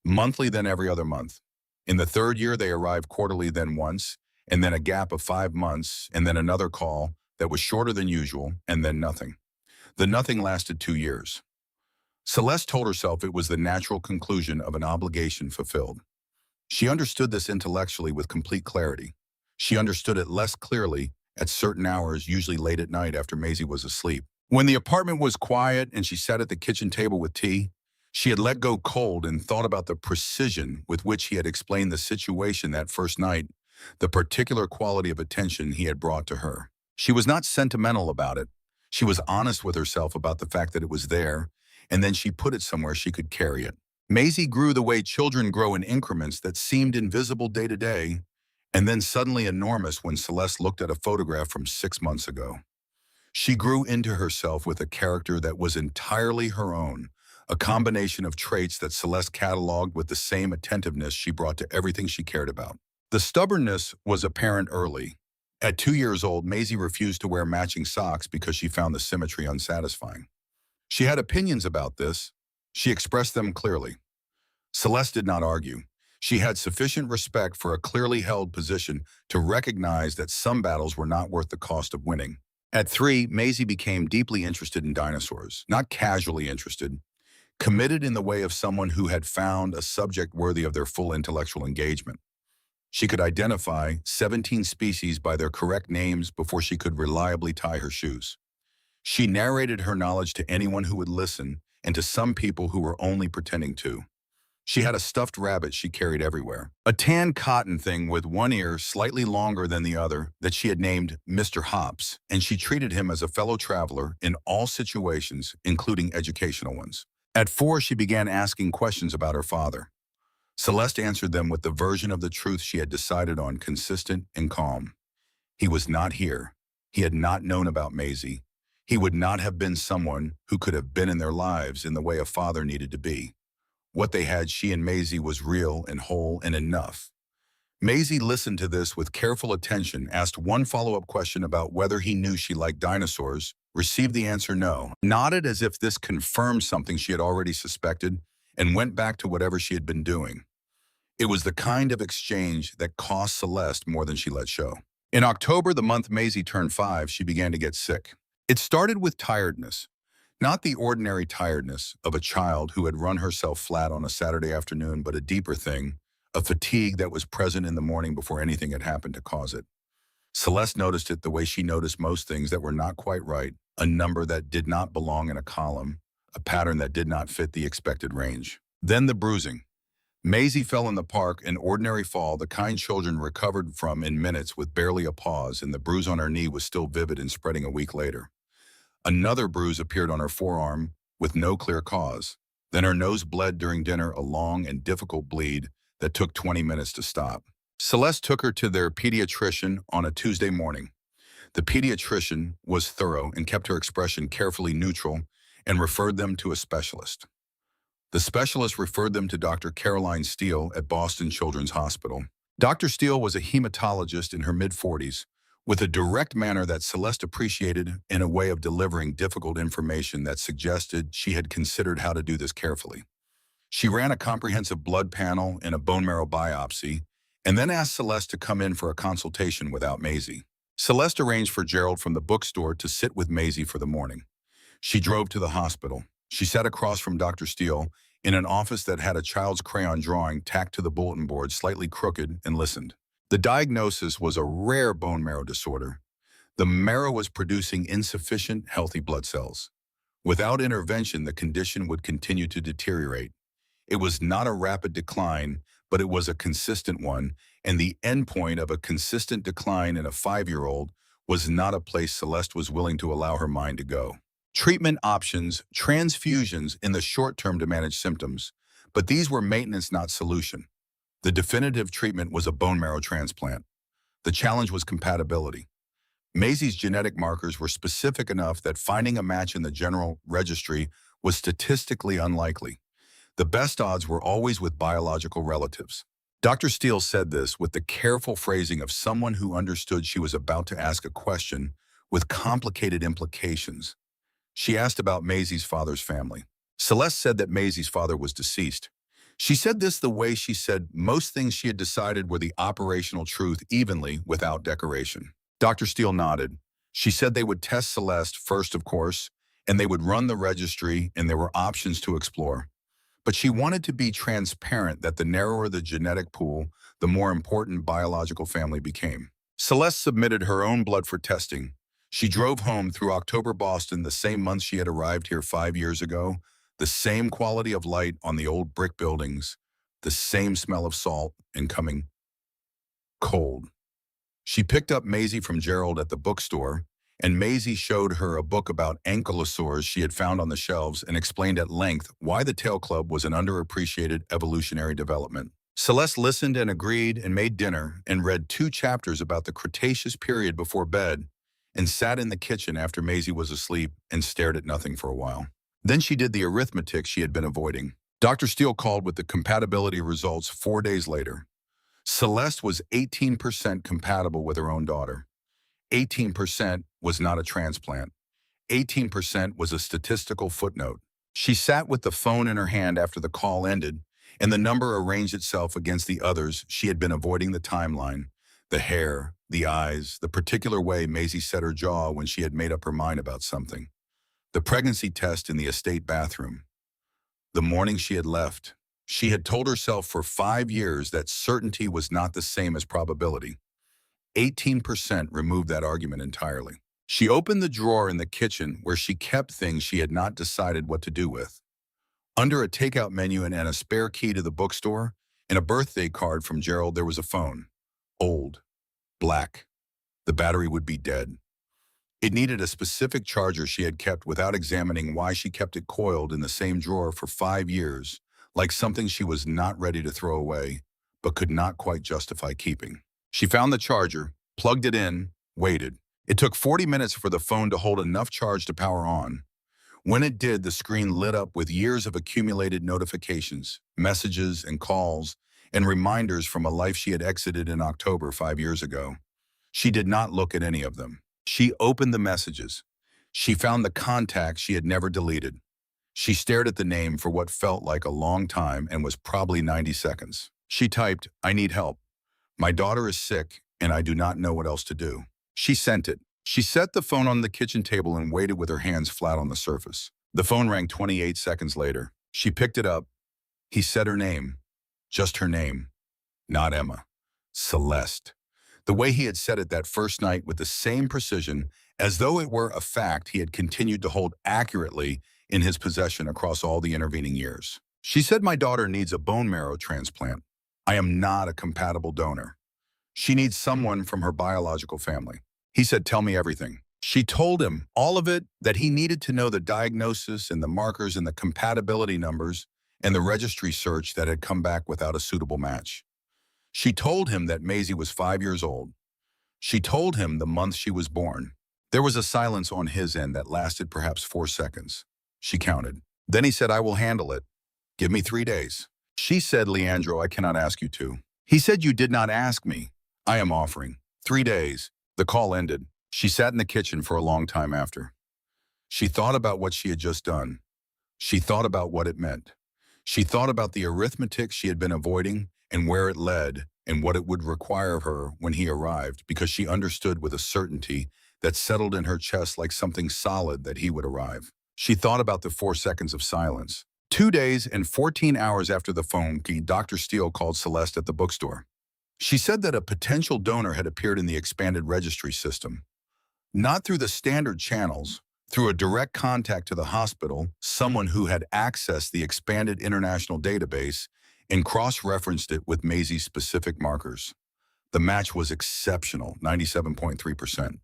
Speaker 1: monthly, then every other month. In the third year, they arrived quarterly, then once, and then a gap of 5 months, and then another call that was shorter than usual, and then nothing. The nothing lasted 2 years. Celeste told herself it was the natural conclusion of an obligation fulfilled. She understood this intellectually with complete clarity. She understood it less clearly at certain hours, usually late at night after Maisie was asleep. When the apartment was quiet and she sat at the kitchen table with tea, she had let go cold and thought about the precision with which he had explained the situation that first night, the particular quality of attention he had brought to her. She was not sentimental about it. She was honest with herself about the fact that it was there, and then she put it somewhere she could carry it. Maisie grew the way children grow, in increments that seemed invisible day to day, and then suddenly enormous when Celeste looked at a photograph from 6 months ago. She grew into herself with a character that was entirely her own, a combination of traits that Celeste cataloged with the same attentiveness she brought to everything she cared about. The stubbornness was apparent early. At 2 years old, Maisie refused to wear matching socks because she found the symmetry unsatisfying. She had opinions about this. She expressed them clearly. Celeste did not argue. She had sufficient respect for a clearly held position to recognize that some battles were not worth the cost of winning. At 3, Maisie became deeply interested in dinosaurs, not casually interested, committed in the way of someone who had found a subject worthy of their full intellectual engagement. She could identify 17 species by their correct names before she could reliably tie her shoes. She narrated her knowledge to anyone who would listen, and to some people who were only pretending to. She had a stuffed rabbit she carried everywhere, a tan cotton thing with one ear slightly longer than the other that she had named Mr. Hops, and she treated him as a fellow traveler in all situations, including educational ones. At 4, she began asking questions about her father. Celeste answered them with the version of the truth she had decided on, consistent and calm. He was not here. He had not known about Maisie. He would not have been someone who could have been in their lives in the way a father needed to be. What they had, she and Maisie, was real and whole and enough. Maisie listened to this with careful attention, asked one follow-up question about whether he knew she liked dinosaurs, received the answer no, nodded as if this confirmed something she had already suspected, and went back to whatever she had been doing. It was the kind of exchange that cost Celeste more than she let show. In October, the month Maisie turned 5, she began to get sick. It started with tiredness, not the ordinary tiredness of a child who had run herself flat on a Saturday afternoon, but a deeper thing, a fatigue that was present in the morning before anything had happened to cause it. Celeste noticed it the way she noticed most things that were not quite right, a number that did not belong in a column, a pattern that did not fit the expected range. Then the bruising. Maisie fell in the park, an ordinary fall, the kind children recovered from in minutes with barely a pause, and the bruise on her knee was still vivid and spreading a week later. Another bruise appeared on her forearm with no clear cause. Then her nose bled during dinner, a long and difficult bleed that took 20 minutes to stop. Celeste took her to their pediatrician on a Tuesday morning. The pediatrician was thorough and kept her expression carefully neutral and referred them to a specialist. The specialist referred them to Dr. Caroline Steele at Boston Children's Hospital. Dr. Steele was a hematologist in her mid-40s, with a direct manner that Celeste appreciated in a way of delivering difficult information that suggested she had considered how to do this carefully. She ran a comprehensive blood panel and a bone marrow biopsy, and then asked Celeste to come in for a consultation without Maisie. Celeste arranged for Gerald from the bookstore to sit with Maisie for the morning. She drove to the hospital. She sat across from Dr. Steele in an office that had a child's crayon drawing tacked to the bulletin board slightly crooked and listened. The diagnosis was a rare bone marrow disorder. The marrow was producing insufficient healthy blood cells. Without intervention, the condition would continue to deteriorate. It was not a rapid decline, but it was a consistent one, and the endpoint of a consistent decline in a 5-year-old was not a place Celeste was willing to allow her mind to go. Treatment options, transfusions in the short term to manage symptoms, but these were maintenance, not solution. The definitive treatment was a bone marrow transplant. The challenge was compatibility. Maisie's genetic markers were specific enough that finding a match in the general registry was statistically unlikely. The best odds were always with biological relatives. Dr. Steele said this with the careful phrasing of someone who understood she was about to ask a question with complicated implications. She asked about Maisie's father's family. Celeste said that Maisie's father was deceased. She said this the way she said most things she had decided were the operational truth evenly without decoration. Dr. Steele nodded. She said they would test Celeste first, of course, and they would run the registry, and there were options to explore. But she wanted to be transparent that the narrower the genetic pool, the more important biological family became. Celeste submitted her own blood for testing. She drove home through October Boston the same month she had arrived here 5 years ago, the same quality of light on the old brick buildings, the same smell of salt and coming cold. She picked up Maisie from Gerald at the bookstore, and Maisie showed her a book about ankylosaurs she had found on the shelves and explained at length why the Tail Club was an underappreciated evolutionary development. Celeste listened and agreed and made dinner and read 2 chapters about the Cretaceous period before bed and sat in the kitchen after Maisie was asleep and stared at nothing for a while. Then she did the arithmetic she had been avoiding. Dr. Steele called with the compatibility results 4 days later. Celeste was 18% compatible with her own daughter. 18% was not a transplant. 18% was a statistical footnote. She sat with the phone in her hand after the call ended, and the number arranged itself against the others she had been avoiding: the timeline, the hair, the eyes, the particular way Maisie set her jaw when she had made up her mind about something, the pregnancy test in the estate bathroom, the morning she had left. She had told herself for 5 years that certainty was not the same as probability. 18% removed that argument entirely. She opened the drawer in the kitchen where she kept things she had not decided what to do with. Under a takeout menu and a spare key to the bookstore and a birthday card from Gerald, there was a phone. Old. Black. The battery would be dead. It needed a specific charger she had kept without examining why she kept it coiled in the same drawer for 5 years, like something she was not ready to throw away, but could not quite justify keeping. She found the charger, plugged it in, waited. It took 40 minutes for the phone to hold enough charge to power on. When it did, the screen lit up with years of accumulated notifications, messages and calls, and reminders from a life she had exited in October 5 years ago. She did not look at any of them. She opened the messages. She found the contacts she had never deleted. She stared at the name for what felt like a long time and was probably 90 seconds. She typed, "I need help. My daughter is sick, and I do not know what else to do." She sent it. She set the phone on the kitchen table and waited with her hands flat on the surface. The phone rang 28 seconds later. She picked it up. He said her name. Just her name. Not Emma. Celeste. The way he had said it that first night with the same precision, as though it were a fact he had continued to hold accurately in his possession across all the intervening years. She said, "My daughter needs a bone marrow transplant. I am not a compatible donor. She needs someone from her biological family." He said, "Tell me everything." She told him all of it, that he needed to know the diagnosis and the markers and the compatibility numbers and the registry search that had come back without a suitable match. She told him that Maisie was 5 years old. She told him the month she was born. There was a silence on his end that lasted perhaps 4 seconds. She counted. Then he said, "I will handle it. Give me 3 days." She said, "Leandro, I cannot ask you to." He said, "You did not ask me. I am offering 3 days. The call ended. She sat in the kitchen for a long time after. She thought about what she had just done. She thought about what it meant. She thought about the arithmetic she had been avoiding and where it led and what it would require of her when he arrived, because she understood with a certainty that settled in her chest like something solid that he would arrive. She thought about the 4 seconds of silence. 2 days and 14 hours after the phone key, Dr. Steele called Celeste at the bookstore. She said that a potential donor had appeared in the expanded registry system. Not through the standard channels, through a direct contact to the hospital, someone who had accessed the expanded international database and cross-referenced it with Maisie's specific markers. The match was exceptional, 97.3%.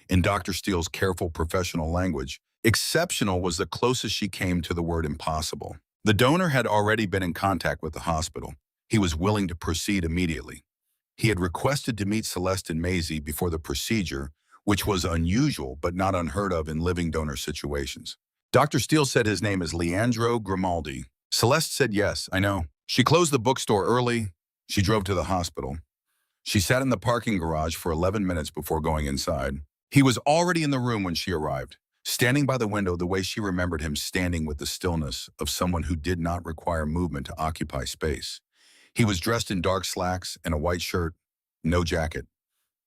Speaker 1: In Dr. Steele's careful professional language, exceptional was the closest she came to the word impossible. The donor had already been in contact with the hospital. He was willing to proceed immediately. He had requested to meet Celeste and Maisie before the procedure, which was unusual but not unheard of in living donor situations. Dr. Steele said his name is Leandro Grimaldi. Celeste said yes, I know. She closed the bookstore early. She drove to the hospital. She sat in the parking garage for 11 minutes before going inside. He was already in the room when she arrived, standing by the window the way she remembered him standing, with the stillness of someone who did not require movement to occupy space. He was dressed in dark slacks and a white shirt, no jacket.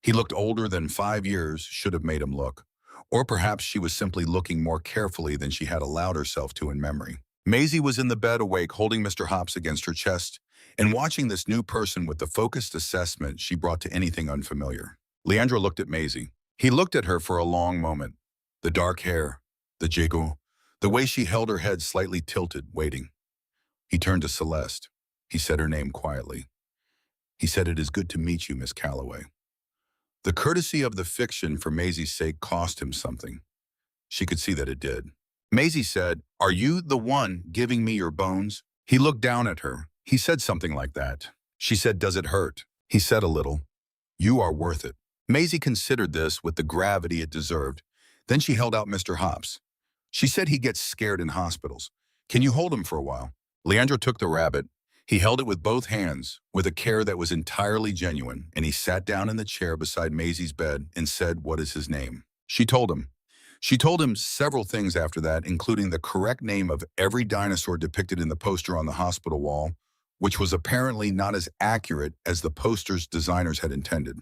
Speaker 1: He looked older than 5 years should have made him look. Or perhaps she was simply looking more carefully than she had allowed herself to in memory. Maisie was in the bed, awake, holding Mr. Hops against her chest and watching this new person with the focused assessment she brought to anything unfamiliar. Leandro looked at Maisie. He looked at her for a long moment. The dark hair, the jiggle, the way she held her head slightly tilted, waiting. He turned to Celeste. He said her name quietly. He said, "It is good to meet you, Miss Calloway." The courtesy of the fiction for Maisie's sake cost him something. She could see that it did. Maisie said, "Are you the one giving me your bones?" He looked down at her. He said something like that. She said, "Does it hurt?" He said a little. "You are worth it." Maisie considered this with the gravity it deserved. Then she held out Mr. Hops. She said he gets scared in hospitals. "Can you hold him for a while?" Leandro took the rabbit. He held it with both hands, with a care that was entirely genuine, and he sat down in the chair beside Maisie's bed and said, "What is his name?" She told him. She told him several things after that, including the correct name of every dinosaur depicted in the poster on the hospital wall, which was apparently not as accurate as the poster's designers had intended.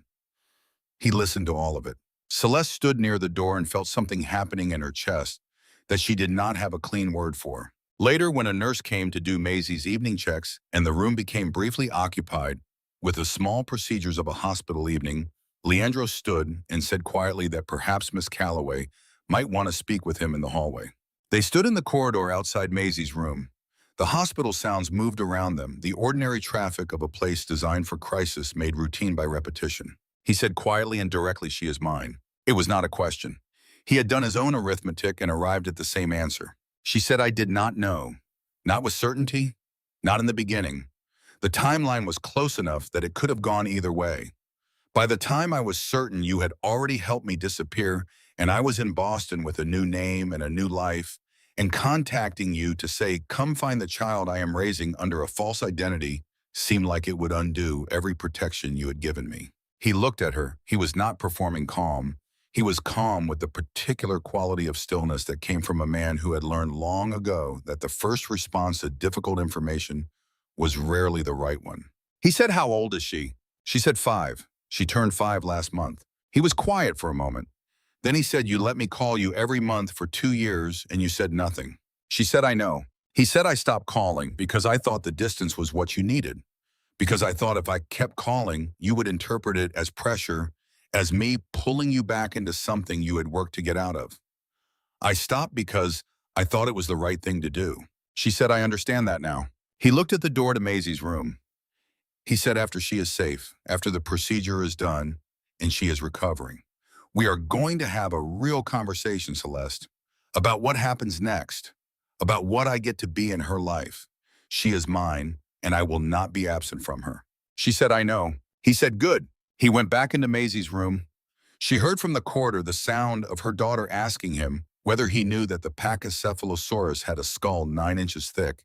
Speaker 1: He listened to all of it. Celeste stood near the door and felt something happening in her chest that she did not have a clean word for. Later, when a nurse came to do Maisie's evening checks and the room became briefly occupied with the small procedures of a hospital evening, Leandro stood and said quietly that perhaps Miss Calloway might want to speak with him in the hallway. They stood in the corridor outside Maisie's room. The hospital sounds moved around them, the ordinary traffic of a place designed for crisis made routine by repetition. He said quietly and directly, "She is mine." It was not a question. He had done his own arithmetic and arrived at the same answer. She said, "I did not know. Not with certainty. Not in the beginning. The timeline was close enough that it could have gone either way. By the time I was certain, you had already helped me disappear, and I was in Boston with a new name and a new life, and contacting you to say, 'Come find the child I am raising under a false identity,' seemed like it would undo every protection you had given me." He looked at her. He was not performing calm. He was calm with the particular quality of stillness that came from a man who had learned long ago that the first response to difficult information was rarely the right one. He said, "How old is she?" She said 5. She turned 5 last month. He was quiet for a moment. Then he said, "You let me call you every month for 2 years and you said nothing." She said, "I know." He said, "I stopped calling because I thought the distance was what you needed. Because I thought if I kept calling, you would interpret it as pressure, as me pulling you back into something you had worked to get out of. I stopped because I thought it was the right thing to do." She said, "I understand that now." He looked at the door to Maisie's room. He said, "After she is safe, after the procedure is done, and she is recovering, we are going to have a real conversation, Celeste, about what happens next, about what I get to be in her life. She is mine, and I will not be absent from her." She said, "I know." He said, "Good." He went back into Maisie's room. She heard from the corridor the sound of her daughter asking him whether he knew that the Pachycephalosaurus had a skull 9 inches thick,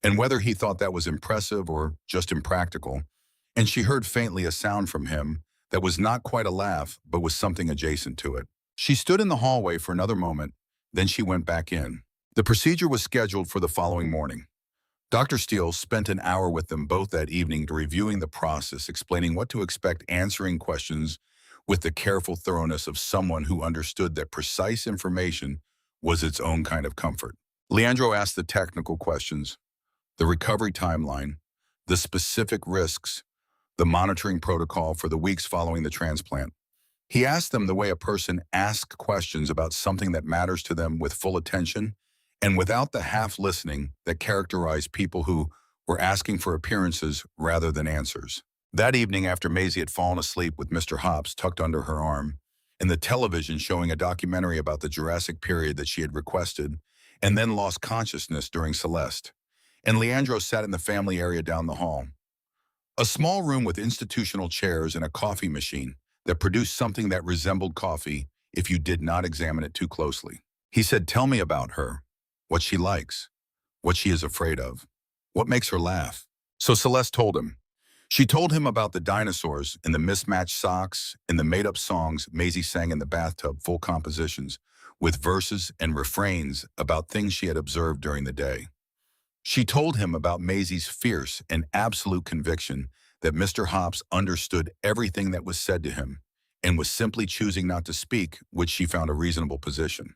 Speaker 1: and whether he thought that was impressive or just impractical. And she heard faintly a sound from him, that was not quite a laugh, but was something adjacent to it. She stood in the hallway for another moment, then she went back in. The procedure was scheduled for the following morning. Dr. Steele spent an hour with them both that evening reviewing the process, explaining what to expect, answering questions with the careful thoroughness of someone who understood that precise information was its own kind of comfort. Leandro asked the technical questions, the recovery timeline, the specific risks, the monitoring protocol for the weeks following the transplant. He asked them the way a person asks questions about something that matters to them, with full attention and without the half-listening that characterized people who were asking for appearances rather than answers. That evening, after Maisie had fallen asleep with Mr. Hops tucked under her arm, and the television showing a documentary about the Jurassic period that she had requested, and then lost consciousness during Celeste, and Leandro sat in the family area down the hall. A small room with institutional chairs and a coffee machine that produced something that resembled coffee if you did not examine it too closely. He said, "Tell me about her, what she likes, what she is afraid of, what makes her laugh." So Celeste told him. She told him about the dinosaurs and the mismatched socks and the made-up songs Maisie sang in the bathtub, full compositions, with verses and refrains about things she had observed during the day. She told him about Maisie's fierce and absolute conviction that Mr. Hops understood everything that was said to him and was simply choosing not to speak, which she found a reasonable position.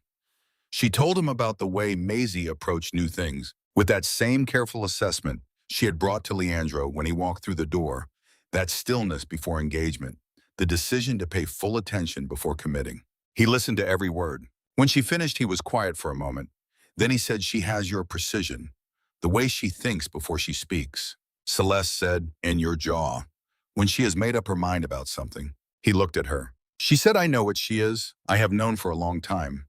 Speaker 1: She told him about the way Maisie approached new things, with that same careful assessment she had brought to Leandro when he walked through the door, that stillness before engagement, the decision to pay full attention before committing. He listened to every word. When she finished, he was quiet for a moment. Then he said, "She has your precision, the way she thinks before she speaks." Celeste said, "And your jaw, when she has made up her mind about something." He looked at her. She said, "I know what she is. I have known for a long time.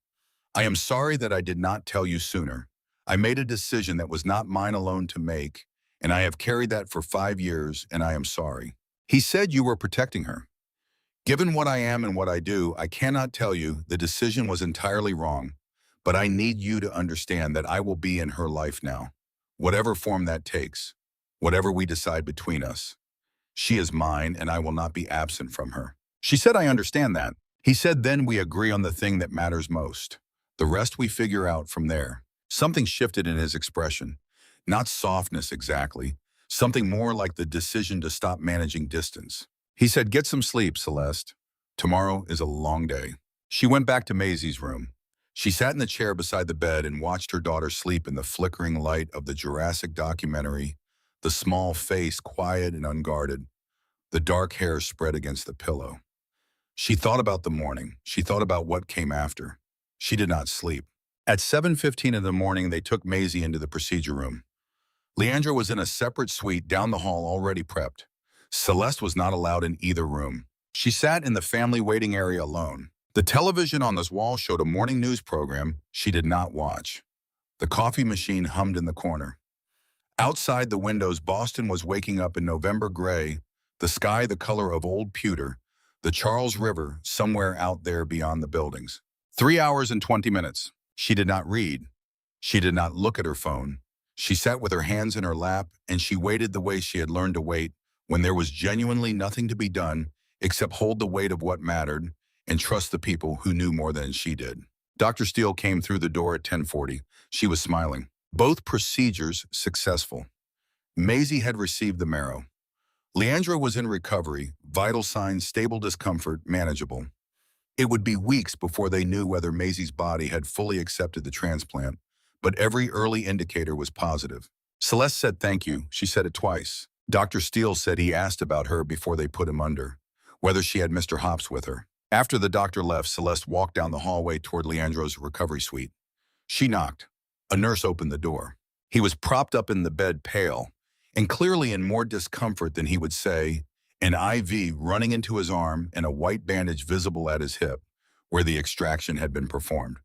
Speaker 1: I am sorry that I did not tell you sooner. I made a decision that was not mine alone to make, and I have carried that for 5 years, and I am sorry." He said, "You were protecting her. Given what I am and what I do, I cannot tell you the decision was entirely wrong, but I need you to understand that I will be in her life now, whatever form that takes, whatever we decide between us. She is mine, and I will not be absent from her." She said, "I understand that." He said, "Then we agree on the thing that matters most. The rest we figure out from there." Something shifted in his expression. Not softness exactly, something more like the decision to stop managing distance. He said, "Get some sleep, Celeste. Tomorrow is a long day." She went back to Maisie's room. She sat in the chair beside the bed and watched her daughter sleep in the flickering light of the Jurassic documentary, the small face quiet and unguarded, the dark hair spread against the pillow. She thought about the morning. She thought about what came after. She did not sleep. At 7:15 in the morning, they took Maisie into the procedure room. Leandro was in a separate suite down the hall already prepped. Celeste was not allowed in either room. She sat in the family waiting area alone. The television on this wall showed a morning news program she did not watch. The coffee machine hummed in the corner. Outside the windows, Boston was waking up in November gray, the sky the color of old pewter, the Charles River somewhere out there beyond the buildings. 3 hours and 20 minutes. She did not read. She did not look at her phone. She sat with her hands in her lap, and she waited the way she had learned to wait when there was genuinely nothing to be done except hold the weight of what mattered and trust the people who knew more than she did. Dr. Steele came through the door at 10:40. She was smiling. Both procedures successful. Maisie had received the marrow. Leandro was in recovery, vital signs, stable discomfort, manageable. It would be weeks before they knew whether Maisie's body had fully accepted the transplant, but every early indicator was positive. Celeste said thank you. She said it twice. Dr. Steele said he asked about her before they put him under, whether she had Mr. Hops with her. After the doctor left, Celeste walked down the hallway toward Leandro's recovery suite. She knocked. A nurse opened the door. He was propped up in the bed, pale, and clearly in more discomfort than he would say, an IV running into his arm and a white bandage visible at his hip, where the extraction had been performed.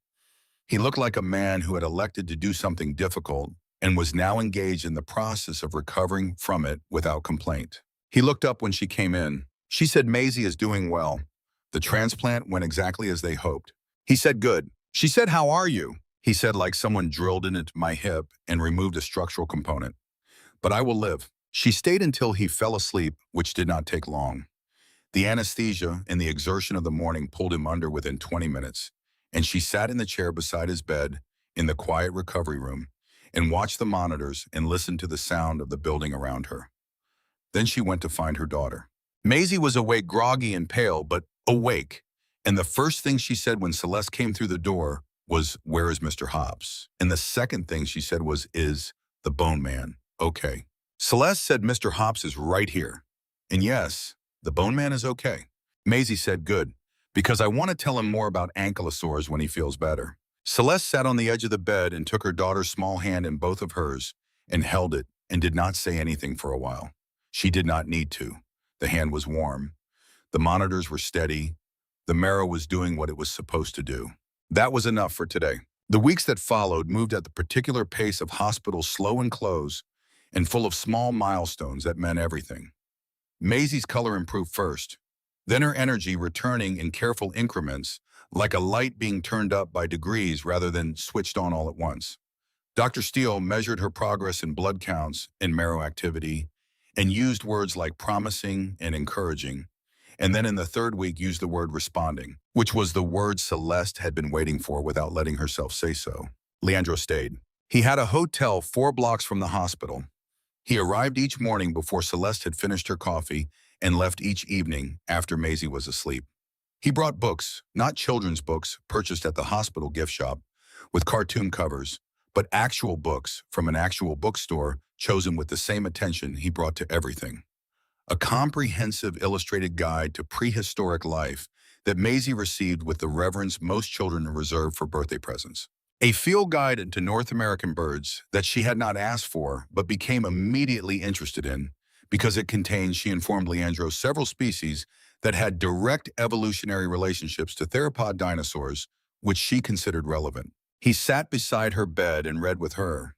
Speaker 1: He looked like a man who had elected to do something difficult and was now engaged in the process of recovering from it without complaint. He looked up when she came in. She said, "Maisie is doing well. The transplant went exactly as they hoped." He said, "Good." She said, "How are you?" He said, like someone drilled into my hip and removed a structural component. "But I will live." She stayed until he fell asleep, which did not take long. The anesthesia and the exertion of the morning pulled him under within 20 minutes, and she sat in the chair beside his bed in the quiet recovery room and watched the monitors and listened to the sound of the building around her. Then she went to find her daughter. Maisie was awake, groggy and pale, but awake. And the first thing she said when Celeste came through the door was, "Where is Mr. Hobbs?" And the second thing she said was, "Is the bone man okay?" Celeste said, "Mr. Hobbs is right here. And yes, the bone man is okay." Maisie said, "Good, because I want to tell him more about ankylosaurs when he feels better." Celeste sat on the edge of the bed and took her daughter's small hand in both of hers and held it and did not say anything for a while. She did not need to. The hand was warm. The monitors were steady. The marrow was doing what it was supposed to do. That was enough for today. The weeks that followed moved at the particular pace of hospitals slow and close and full of small milestones that meant everything. Maisie's color improved first, then her energy returning in careful increments, like a light being turned up by degrees rather than switched on all at once. Dr. Steele measured her progress in blood counts and marrow activity and used words like promising and encouraging, and then in the third week used the word responding, which was the word Celeste had been waiting for without letting herself say so. Leandro stayed. He had a hotel 4 blocks from the hospital. He arrived each morning before Celeste had finished her coffee and left each evening after Maisie was asleep. He brought books, not children's books purchased at the hospital gift shop with cartoon covers, but actual books from an actual bookstore chosen with the same attention he brought to everything. A comprehensive illustrated guide to prehistoric life that Maisie received with the reverence most children reserve for birthday presents. A field guide into North American birds that she had not asked for but became immediately interested in because it contained, she informed Leandro, several species that had direct evolutionary relationships to theropod dinosaurs, which she considered relevant. He sat beside her bed and read with her.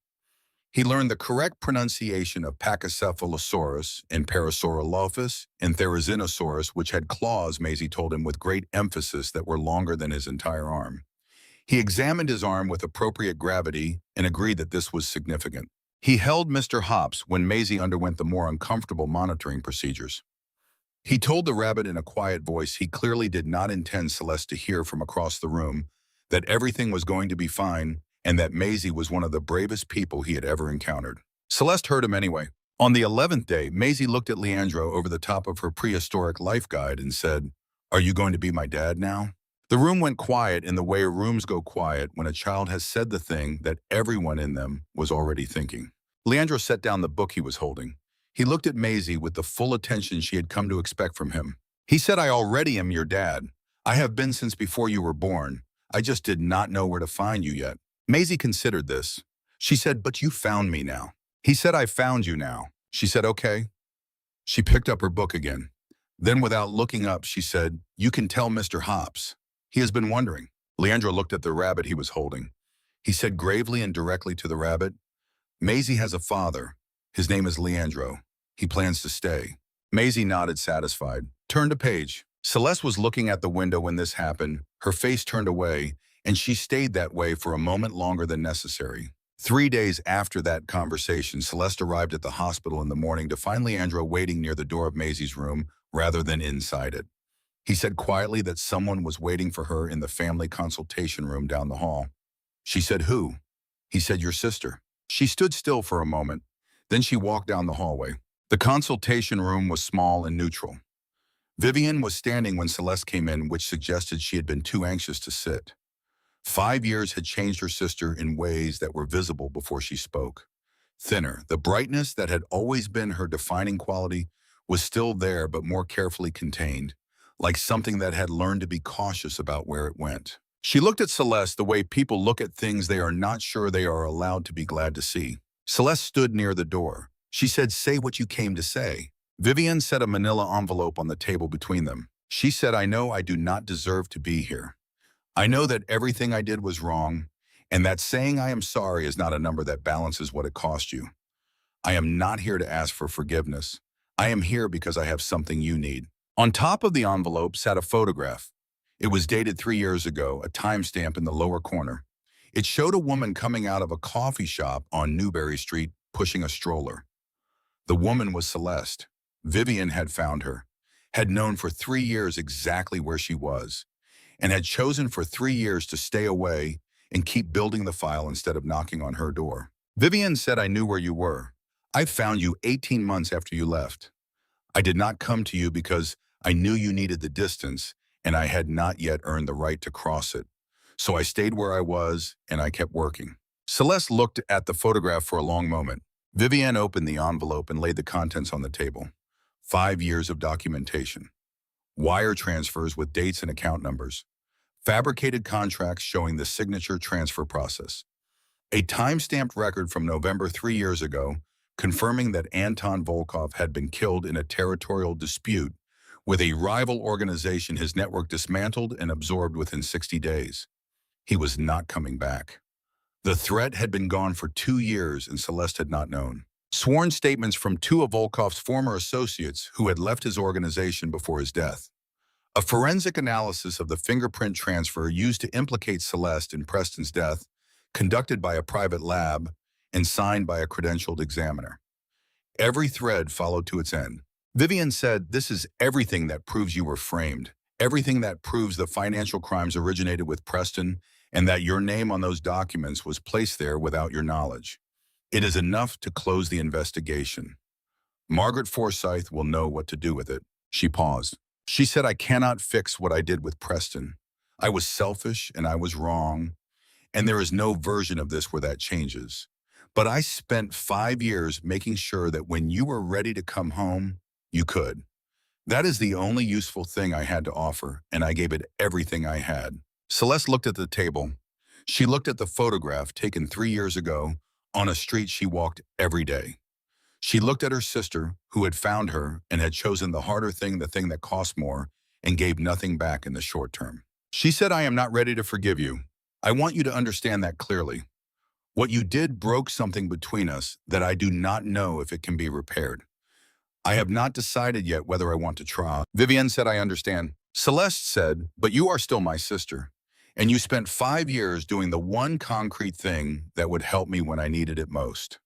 Speaker 1: He learned the correct pronunciation of Pachycephalosaurus and Parasaurolophus and Therizinosaurus, which had claws, Maisie told him with great emphasis, that were longer than his entire arm. He examined his arm with appropriate gravity and agreed that this was significant. He held Mr. Hobbs when Maisie underwent the more uncomfortable monitoring procedures. He told the rabbit in a quiet voice he clearly did not intend Celeste to hear from across the room that everything was going to be fine and that Maisie was one of the bravest people he had ever encountered. Celeste heard him anyway. On the 11th day, Maisie looked at Leandro over the top of her prehistoric life guide and said, "Are you going to be my dad now?" The room went quiet in the way rooms go quiet when a child has said the thing that everyone in them was already thinking. Leandro set down the book he was holding. He looked at Maisie with the full attention she had come to expect from him. He said, "I already am your dad. I have been since before you were born. I just did not know where to find you yet." Maisie considered this. She said, "But you found me now." He said, "I found you now." She said, "Okay." She picked up her book again. Then without looking up, she said, "You can tell Mr. Hobbs. He has been wondering." Leandro looked at the rabbit he was holding. He said gravely and directly to the rabbit, "Maisie has a father. His name is Leandro. He plans to stay." Maisie nodded, satisfied. Turned a page. Celeste was looking at the window when this happened, her face turned away, and she stayed that way for a moment longer than necessary. 3 days after that conversation, Celeste arrived at the hospital in the morning to find Leandro waiting near the door of Maisie's room rather than inside it. He said quietly that someone was waiting for her in the family consultation room down the hall. She said, "Who?" He said, "Your sister." She stood still for a moment. Then she walked down the hallway. The consultation room was small and neutral. Vivian was standing when Celeste came in, which suggested she had been too anxious to sit. 5 years had changed her sister in ways that were visible before she spoke. Thinner, the brightness that had always been her defining quality was still there but more carefully contained, like something that had learned to be cautious about where it went. She looked at Celeste the way people look at things they are not sure they are allowed to be glad to see. Celeste stood near the door. She said, "Say what you came to say." Vivian set a manila envelope on the table between them. She said, "I know I do not deserve to be here. I know that everything I did was wrong, and that saying I am sorry is not a number that balances what it cost you. I am not here to ask for forgiveness. I am here because I have something you need." On top of the envelope sat a photograph. It was dated 3 years ago, a timestamp in the lower corner. It showed a woman coming out of a coffee shop on Newberry Street pushing a stroller. The woman was Celeste. Vivian had found her. had known for 3 years exactly where she was, and had chosen for 3 years to stay away and keep building the file instead of knocking on her door. Vivian said, I knew where you were. I found you 18 months after you left. I did not come to you because I knew you needed the distance and I had not yet earned the right to cross it. So I stayed where I was and I kept working. Celeste looked at the photograph for a long moment. Vivian opened the envelope and laid the contents on the table. 5 years of documentation. Wire transfers with dates and account numbers. Fabricated contracts showing the signature transfer process. A time-stamped record from November 3 years ago confirming that Anton Volkov had been killed in a territorial dispute with a rival organization, his network dismantled and absorbed within 60 days. He was not coming back. The threat had been gone for 2 years and Celeste had not known. Sworn statements from 2 of Volkov's former associates who had left his organization before his death. A forensic analysis of the fingerprint transfer used to implicate Celeste in Preston's death, conducted by a private lab and signed by a credentialed examiner. Every thread followed to its end. Vivian said, this is everything that proves you were framed, everything that proves the financial crimes originated with Preston and that your name on those documents was placed there without your knowledge. It is enough to close the investigation. Margaret Forsyth will know what to do with it. She paused. She said, I cannot fix what I did with Preston. I was selfish and I was wrong, and there is no version of this where that changes. But I spent 5 years making sure that when you were ready to come home, you could. That is the only useful thing I had to offer, and I gave it everything I had. Celeste looked at the table. She looked at the photograph taken 3 years ago on a street she walked every day. She looked at her sister, who had found her and had chosen the harder thing, the thing that cost more, and gave nothing back in the short term. She said, I am not ready to forgive you. I want you to understand that clearly. What you did broke something between us that I do not know if it can be repaired. I have not decided yet whether I want to try. Vivian said, I understand. Celeste said, but you are still my sister, and you spent 5 years doing the one concrete thing that would help me when I needed it most.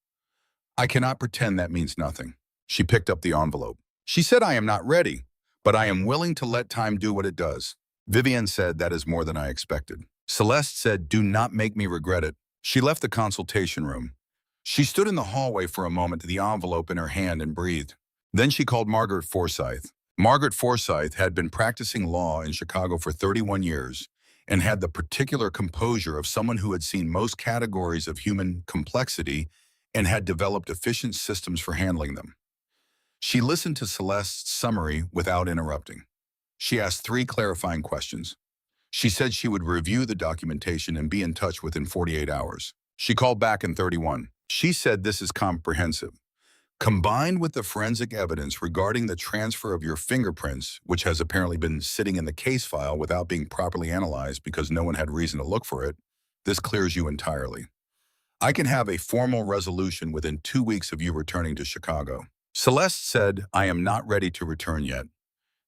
Speaker 1: I cannot pretend that means nothing. She picked up the envelope. She said, I am not ready, but I am willing to let time do what it does. Vivian said, that is more than I expected. Celeste said, do not make me regret it. She left the consultation room. She stood in the hallway for a moment, the envelope in her hand, and breathed. Then she called Margaret Forsyth. Margaret Forsyth had been practicing law in Chicago for 31 years and had the particular composure of someone who had seen most categories of human complexity and had developed efficient systems for handling them. She listened to Celeste's summary without interrupting. She asked 3 clarifying questions. She said she would review the documentation and be in touch within 48 hours. She called back in 31. She said, this is comprehensive. Combined with the forensic evidence regarding the transfer of your fingerprints, which has apparently been sitting in the case file without being properly analyzed because no one had reason to look for it, this clears you entirely. I can have a formal resolution within 2 weeks of you returning to Chicago. Celeste said, I am not ready to return yet.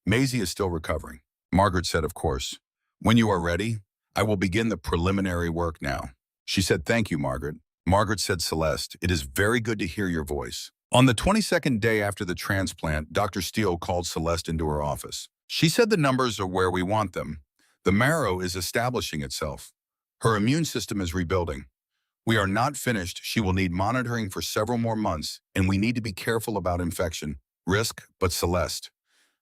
Speaker 1: Maisie is still recovering. Margaret said, of course. When you are ready, I will begin the preliminary work now. She said, thank you, Margaret. Margaret said, Celeste, it is very good to hear your voice. On the 22nd day after the transplant, Dr. Steele called Celeste into her office. She said the numbers are where we want them. The marrow is establishing itself. Her immune system is rebuilding. We are not finished. She will need monitoring for several more months, and we need to be careful about infection risk, but Celeste,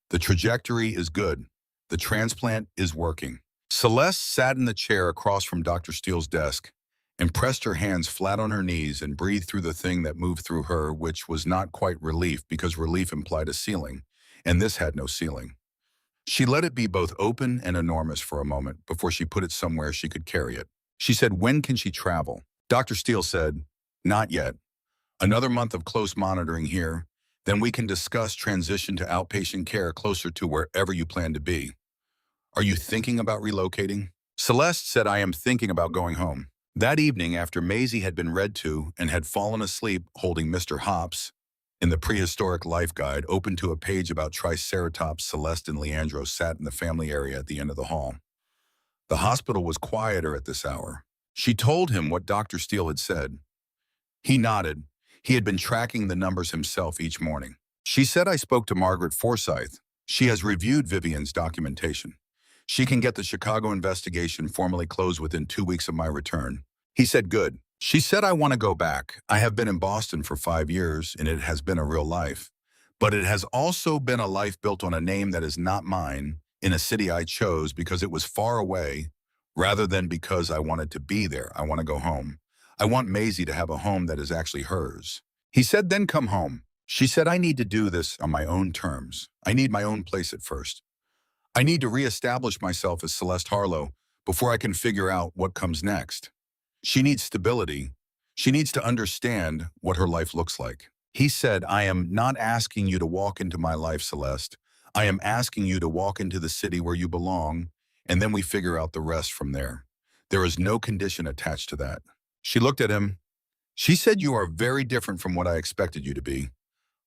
Speaker 1: the trajectory is good. The transplant is working. Celeste sat in the chair across from Dr. Steele's desk and pressed her hands flat on her knees and breathed through the thing that moved through her, which was not quite relief because relief implied a ceiling, and this had no ceiling. She let it be both open and enormous for a moment before she put it somewhere she could carry it. She said, when can she travel? Dr. Steele said, not yet. Another month of close monitoring here, then we can discuss transition to outpatient care closer to wherever you plan to be. Are you thinking about relocating? Celeste said, I am thinking about going home. That evening, after Maisie had been read to and had fallen asleep holding Mr. Hops in the prehistoric life guide open to a page about Triceratops, Celeste and Leandro sat in the family area at the end of the hall. The hospital was quieter at this hour. She told him what Dr. Steele had said. He nodded. He had been tracking the numbers himself each morning. She said, I spoke to Margaret Forsyth. She has reviewed Vivian's documentation. She can get the Chicago investigation formally closed within 2 weeks of my return. He said, good. She said, I want to go back. I have been in Boston for 5 years, and it has been a real life. But it has also been a life built on a name that is not mine, in a city I chose because it was far away, rather than because I wanted to be there. I want to go home. I want Maisie to have a home that is actually hers. He said, then come home. She said, I need to do this on my own terms. I need my own place at first. I need to reestablish myself as Celeste Harlow before I can figure out what comes next. She needs stability. She needs to understand what her life looks like. He said, I am not asking you to walk into my life, Celeste. I am asking you to walk into the city where you belong, and then we figure out the rest from there. There is no condition attached to that. She looked at him. She said, you are very different from what I expected you to be.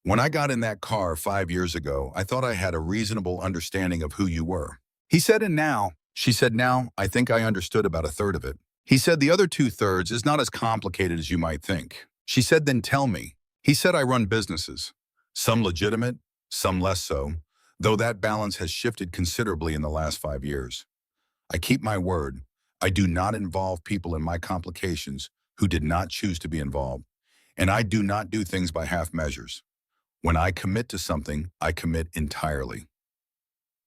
Speaker 1: When I got in that car 5 years ago, I thought I had a reasonable understanding of who you were. He said, and now? She said, now, I think I understood about a third of it. He said, the other 2/3 is not as complicated as you might think. She said, then tell me. He said, I run businesses. Some legitimate, some less so, though that balance has shifted considerably in the last 5 years. I keep my word. I do not involve people in my complications who did not choose to be involved. And I do not do things by half measures. When I commit to something, I commit entirely.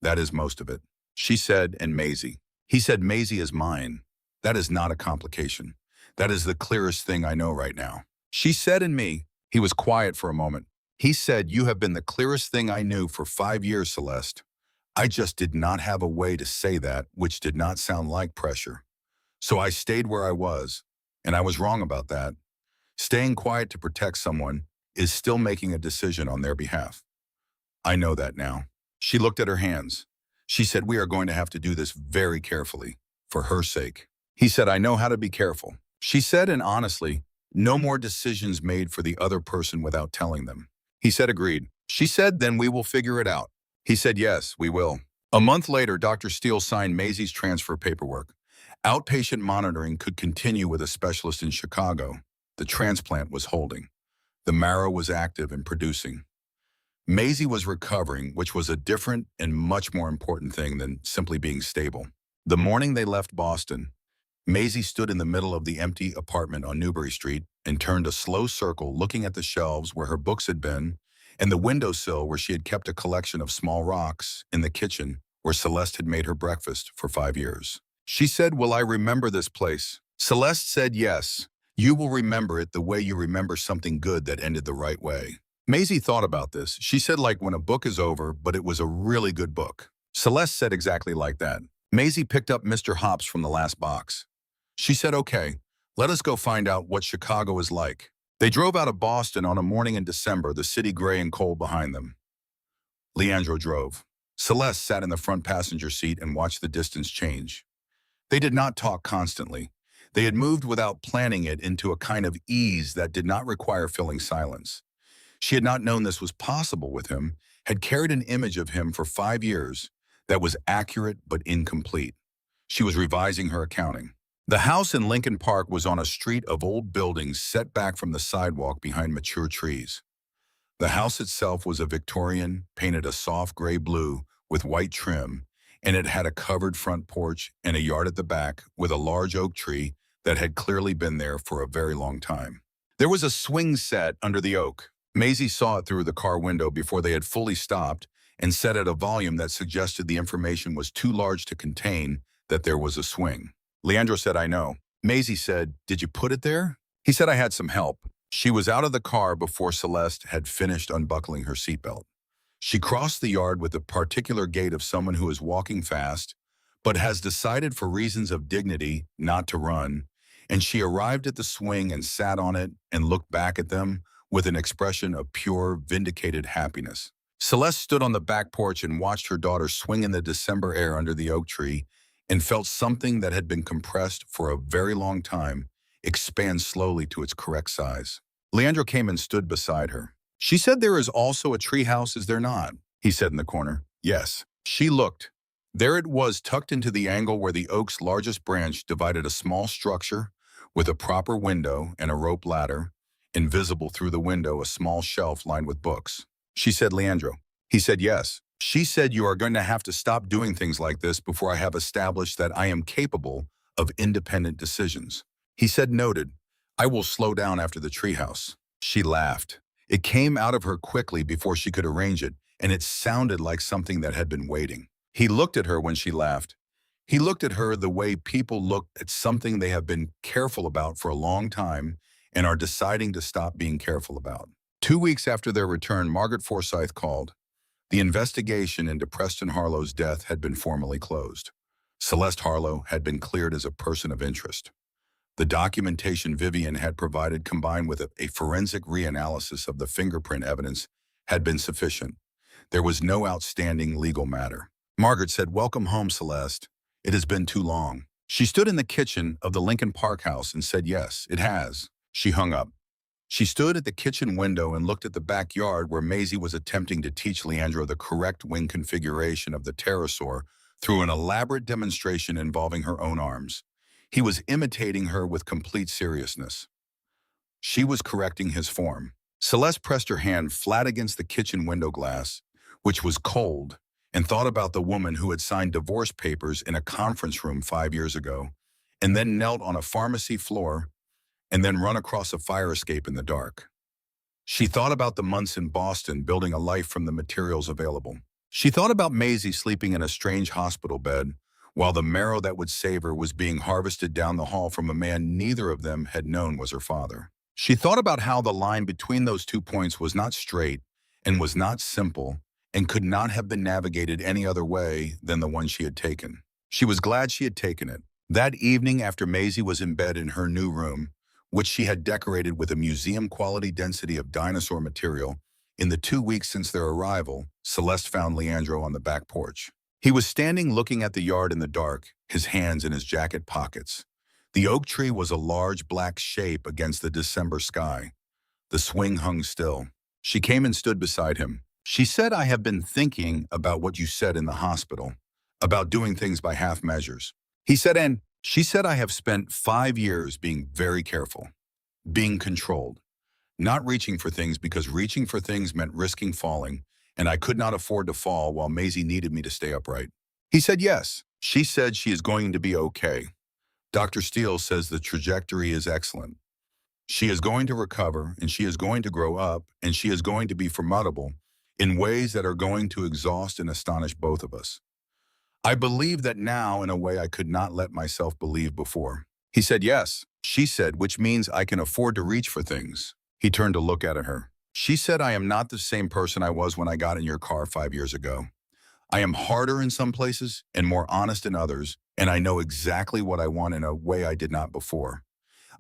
Speaker 1: That is most of it. She said, and Maisie. He said, Maisie is mine. That is not a complication. That is the clearest thing I know right now. She said, and me. He was quiet for a moment. He said, you have been the clearest thing I knew for 5 years, Celeste. I just did not have a way to say that, which did not sound like pressure. So I stayed where I was, and I was wrong about that. Staying quiet to protect someone is still making a decision on their behalf. I know that now. She looked at her hands. She said, we are going to have to do this very carefully, for her sake. He said, I know how to be careful. She said, and honestly, no more decisions made for the other person without telling them. He said, agreed. She said, then we will figure it out. He said, yes, we will. A month later, Dr. Steele signed Maisie's transfer paperwork. Outpatient monitoring could continue with a specialist in Chicago. The transplant was holding. The marrow was active and producing. Maisie was recovering, which was a different and much more important thing than simply being stable. The morning they left Boston, Maisie stood in the middle of the empty apartment on Newbury Street and turned a slow circle looking at the shelves where her books had been and the windowsill where she had kept a collection of small rocks in the kitchen where Celeste had made her breakfast for 5 years. She said, will I remember this place? Celeste said, yes. You will remember it the way you remember something good that ended the right way. Maisie thought about this. She said, like when a book is over, but it was a really good book. Celeste said exactly like that. Maisie picked up Mr. Hops from the last box. She said, okay, let us go find out what Chicago is like. They drove out of Boston on a morning in December, the city gray and cold behind them. Leandro drove. Celeste sat in the front passenger seat and watched the distance change. They did not talk constantly. They had moved without planning it into a kind of ease that did not require filling silence. She had not known this was possible with him, had carried an image of him for 5 years that was accurate but incomplete. She was revising her accounting. The house in Lincoln Park was on a street of old buildings set back from the sidewalk behind mature trees. The house itself was a Victorian, painted a soft gray blue with white trim, and it had a covered front porch and a yard at the back with a large oak tree that had clearly been there for a very long time. There was a swing set under the oak. Maisie saw it through the car window before they had fully stopped and set at a volume that suggested the information was too large to contain that there was a swing. Leandro said, I know. Maisie said, did you put it there? He said, I had some help. She was out of the car before Celeste had finished unbuckling her seatbelt. She crossed the yard with the particular gait of someone who is walking fast, but has decided for reasons of dignity not to run, and she arrived at the swing and sat on it and looked back at them with an expression of pure, vindicated happiness. Celeste stood on the back porch and watched her daughter swing in the December air under the oak tree and felt something that had been compressed for a very long time expand slowly to its correct size. Leandro came and stood beside her. She said, there is also a treehouse, is there not? He said in the corner. Yes. She looked. There it was, tucked into the angle where the oak's largest branch divided a small structure with a proper window and a rope ladder, and visible through the window a small shelf lined with books. She said, Leandro. He said, yes. She said, "You are going to have to stop doing things like this before I have established that I am capable of independent decisions." He said, "Noted. I will slow down after the treehouse." She laughed. It came out of her quickly before she could arrange it, and it sounded like something that had been waiting. He looked at her when she laughed. He looked at her the way people look at something they have been careful about for a long time and are deciding to stop being careful about. 2 weeks after their return, Margaret Forsyth called. The investigation into Preston Harlow's death had been formally closed. Celeste Harlow had been cleared as a person of interest. The documentation Vivian had provided, combined with a forensic reanalysis of the fingerprint evidence, had been sufficient. There was no outstanding legal matter. Margaret said, "Welcome home, Celeste. It has been too long." She stood in the kitchen of the Lincoln Park house and said, "Yes, it has." She hung up. She stood at the kitchen window and looked at the backyard where Maisie was attempting to teach Leandro the correct wing configuration of the pterosaur through an elaborate demonstration involving her own arms. He was imitating her with complete seriousness. She was correcting his form. Celeste pressed her hand flat against the kitchen window glass, which was cold, and thought about the woman who had signed divorce papers in a conference room 5 years ago, and then knelt on a pharmacy floor and then run across a fire escape in the dark. She thought about the months in Boston building a life from the materials available. She thought about Maisie sleeping in a strange hospital bed, while the marrow that would save her was being harvested down the hall from a man neither of them had known was her father. She thought about how the line between those 2 points was not straight and was not simple and could not have been navigated any other way than the one she had taken. She was glad she had taken it. That evening, after Maisie was in bed in her new room, which she had decorated with a museum-quality density of dinosaur material, in the 2 weeks since their arrival, Celeste found Leandro on the back porch. He was standing looking at the yard in the dark, his hands in his jacket pockets. The oak tree was a large black shape against the December sky. The swing hung still. She came and stood beside him. She said, "I have been thinking about what you said in the hospital, about doing things by half measures." He said, "And she said, I have spent 5 years being very careful, being controlled, not reaching for things because reaching for things meant risking falling, and I could not afford to fall while Maisie needed me to stay upright." He said, "Yes." She said, "She is going to be okay. Dr. Steele says the trajectory is excellent. She is going to recover, and she is going to grow up, and she is going to be formidable in ways that are going to exhaust and astonish both of us. I believe that now in a way I could not let myself believe before." He said, "Yes." She said, "Which means I can afford to reach for things." He turned to look at her. She said, "I am not the same person I was when I got in your car 5 years ago. I am harder in some places and more honest in others, and I know exactly what I want in a way I did not before.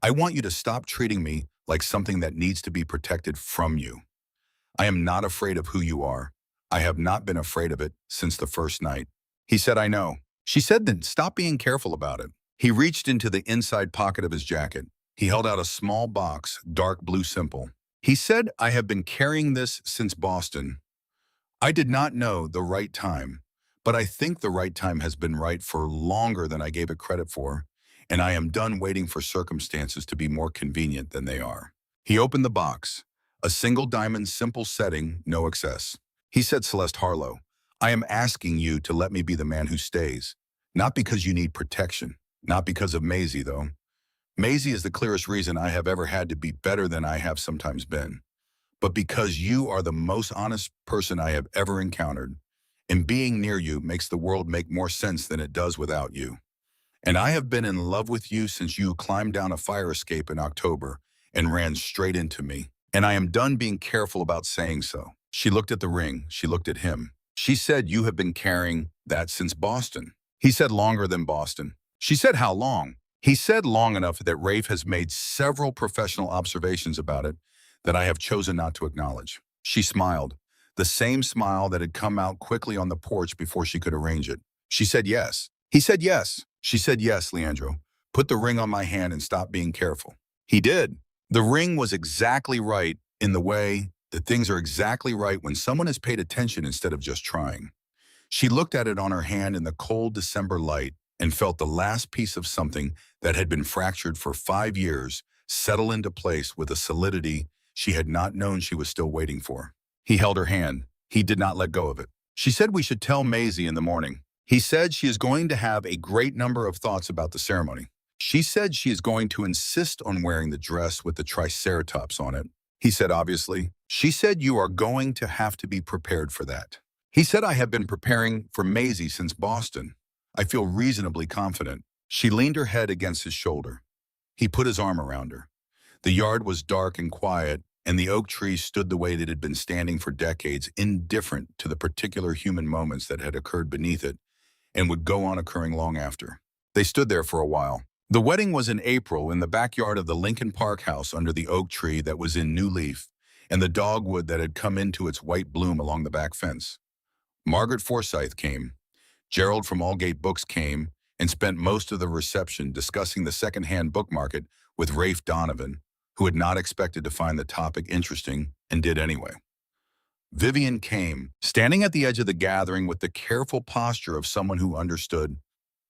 Speaker 1: I want you to stop treating me like something that needs to be protected from you. I am not afraid of who you are. I have not been afraid of it since the first night." He said, "I know." She said, "Then stop being careful about it." He reached into the inside pocket of his jacket. He held out a small box, dark blue simple. He said, "I have been carrying this since Boston. I did not know the right time, but I think the right time has been right for longer than I gave it credit for, and I am done waiting for circumstances to be more convenient than they are." He opened the box. A single diamond, simple setting, no excess. He said, "Celeste Harlow, I am asking you to let me be the man who stays. Not because you need protection. Not because of Maisie, though. Maisie is the clearest reason I have ever had to be better than I have sometimes been. But because you are the most honest person I have ever encountered, and being near you makes the world make more sense than it does without you. And I have been in love with you since you climbed down a fire escape in October and ran straight into me. And I am done being careful about saying so." She looked at the ring. She looked at him. She said, "You have been carrying that since Boston." He said, "Longer than Boston." She said, "How long?" He said, "Long enough that Rafe has made several professional observations about it that I have chosen not to acknowledge." She smiled, the same smile that had come out quickly on the porch before she could arrange it. She said, "Yes." He said, "Yes." She said, "Yes, Leandro. Put the ring on my hand and stop being careful." He did. The ring was exactly right in the way that things are exactly right when someone has paid attention instead of just trying. She looked at it on her hand in the cold December light and felt the last piece of something that had been fractured for 5 years settle into place with a solidity she had not known she was still waiting for. He held her hand. He did not let go of it. She said we should tell Maisie in the morning. He said she is going to have a great number of thoughts about the ceremony. She said she is going to insist on wearing the dress with the triceratops on it. He said, obviously. She said you are going to have to be prepared for that. He said I have been preparing for Maisie since Boston. I feel reasonably confident. She leaned her head against his shoulder. He put his arm around her. The yard was dark and quiet, and the oak tree stood the way that it had been standing for decades, indifferent to the particular human moments that had occurred beneath it and would go on occurring long after. They stood there for a while. The wedding was in April in the backyard of the Lincoln Park house under the oak tree that was in new leaf and the dogwood that had come into its white bloom along the back fence. Margaret Forsythe came. Gerald from Allgate Books came and spent most of the reception discussing the second-hand book market with Rafe Donovan, who had not expected to find the topic interesting and did anyway. Vivian came, standing at the edge of the gathering with the careful posture of someone who understood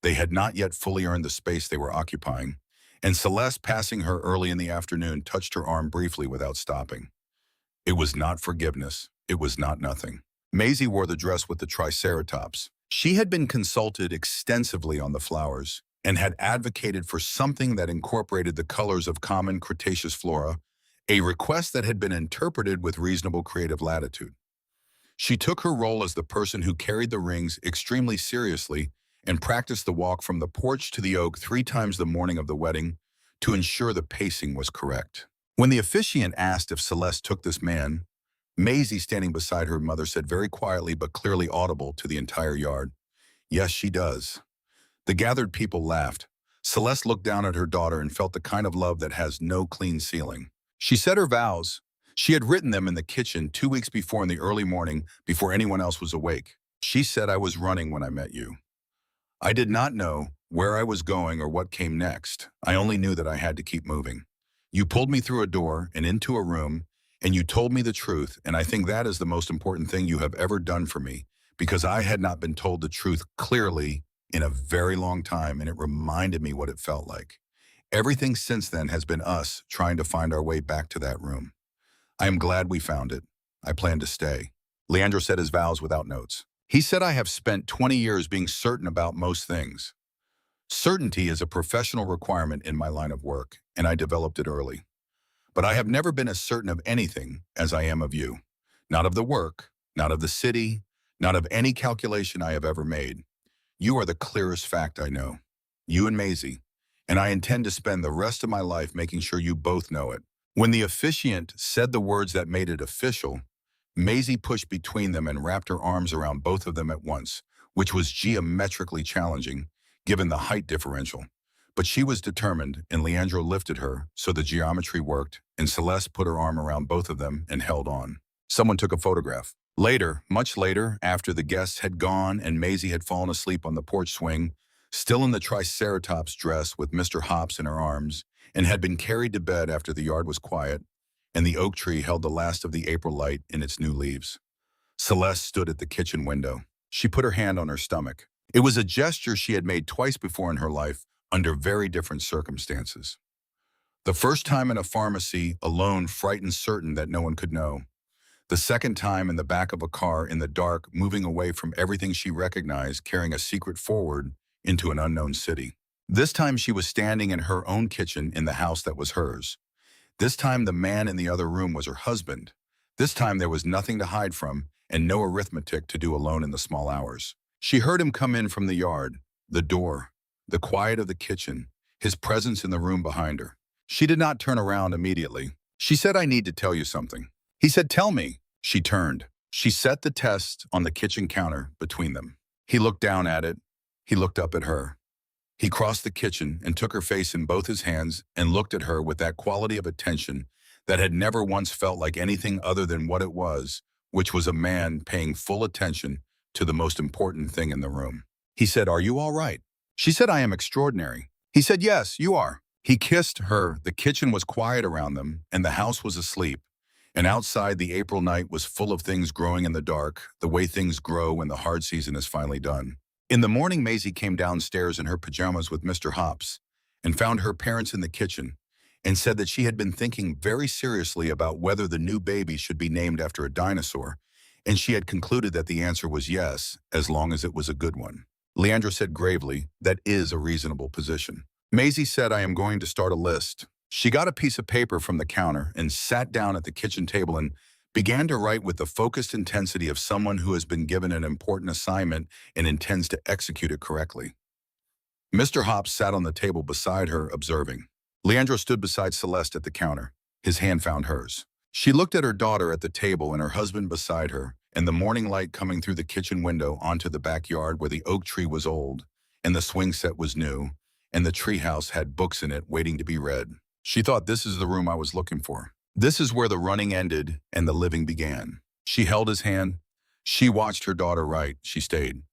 Speaker 1: they had not yet fully earned the space they were occupying, and Celeste, passing her early in the afternoon, touched her arm briefly without stopping. It was not forgiveness. It was not nothing. Maisie wore the dress with the triceratops. She had been consulted extensively on the flowers and had advocated for something that incorporated the colors of common Cretaceous flora, a request that had been interpreted with reasonable creative latitude. She took her role as the person who carried the rings extremely seriously and practiced the walk from the porch to the oak 3 times the morning of the wedding to ensure the pacing was correct. When the officiant asked if Celeste took this man, Maisie, standing beside her mother, said very quietly but clearly audible to the entire yard, "Yes, she does." The gathered people laughed. Celeste looked down at her daughter and felt the kind of love that has no clean ceiling. She said her vows. She had written them in the kitchen 2 weeks before in the early morning, before anyone else was awake. She said, "I was running when I met you. I did not know where I was going or what came next. I only knew that I had to keep moving. You pulled me through a door and into a room, and you told me the truth, and I think that is the most important thing you have ever done for me, because I had not been told the truth clearly in a very long time, and it reminded me what it felt like. Everything since then has been us trying to find our way back to that room. I am glad we found it. I plan to stay." Leandro said his vows without notes. He said, "I have spent 20 years being certain about most things. Certainty is a professional requirement in my line of work, and I developed it early. But I have never been as certain of anything as I am of you. Not of the work, not of the city, not of any calculation I have ever made. You are the clearest fact I know. You and Maisie. And I intend to spend the rest of my life making sure you both know it." When the officiant said the words that made it official, Maisie pushed between them and wrapped her arms around both of them at once, which was geometrically challenging, given the height differential. But she was determined, and Leandro lifted her, so the geometry worked, and Celeste put her arm around both of them and held on. Someone took a photograph. Later, much later, after the guests had gone and Maisie had fallen asleep on the porch swing, still in the triceratops dress with Mr. Hops in her arms, and had been carried to bed after the yard was quiet, and the oak tree held the last of the April light in its new leaves. Celeste stood at the kitchen window. She put her hand on her stomach. It was a gesture she had made twice before in her life, under very different circumstances. The first time in a pharmacy, alone, frightened, certain that no one could know. The second time in the back of a car in the dark, moving away from everything she recognized, carrying a secret forward into an unknown city. This time she was standing in her own kitchen in the house that was hers. This time the man in the other room was her husband. This time there was nothing to hide from and no arithmetic to do alone in the small hours. She heard him come in from the yard, the door, the quiet of the kitchen, his presence in the room behind her. She did not turn around immediately. She said, "I need to tell you something." He said, "Tell me." She turned. She set the test on the kitchen counter between them. He looked down at it. He looked up at her. He crossed the kitchen and took her face in both his hands and looked at her with that quality of attention that had never once felt like anything other than what it was, which was a man paying full attention to the most important thing in the room. He said, "Are you all right?" She said, "I am extraordinary." He said, "Yes, you are." He kissed her. The kitchen was quiet around them, and the house was asleep. And outside, the April night was full of things growing in the dark, the way things grow when the hard season is finally done. In the morning, Maisie came downstairs in her pajamas with Mr. Hops and found her parents in the kitchen and said that she had been thinking very seriously about whether the new baby should be named after a dinosaur and she had concluded that the answer was yes, as long as it was a good one. Leandra said gravely, "That is a reasonable position." Maisie said, "I am going to start a list." She got a piece of paper from the counter and sat down at the kitchen table and began to write with the focused intensity of someone who has been given an important assignment and intends to execute it correctly. Mr. Hops sat on the table beside her, observing. Leandro stood beside Celeste at the counter. His hand found hers. She looked at her daughter at the table and her husband beside her, and the morning light coming through the kitchen window onto the backyard where the oak tree was old, and the swing set was new, and the treehouse had books in it waiting to be read. She thought, "This is the room I was looking for. This is where the running ended and the living began." She held his hand. She watched her daughter write. She stayed.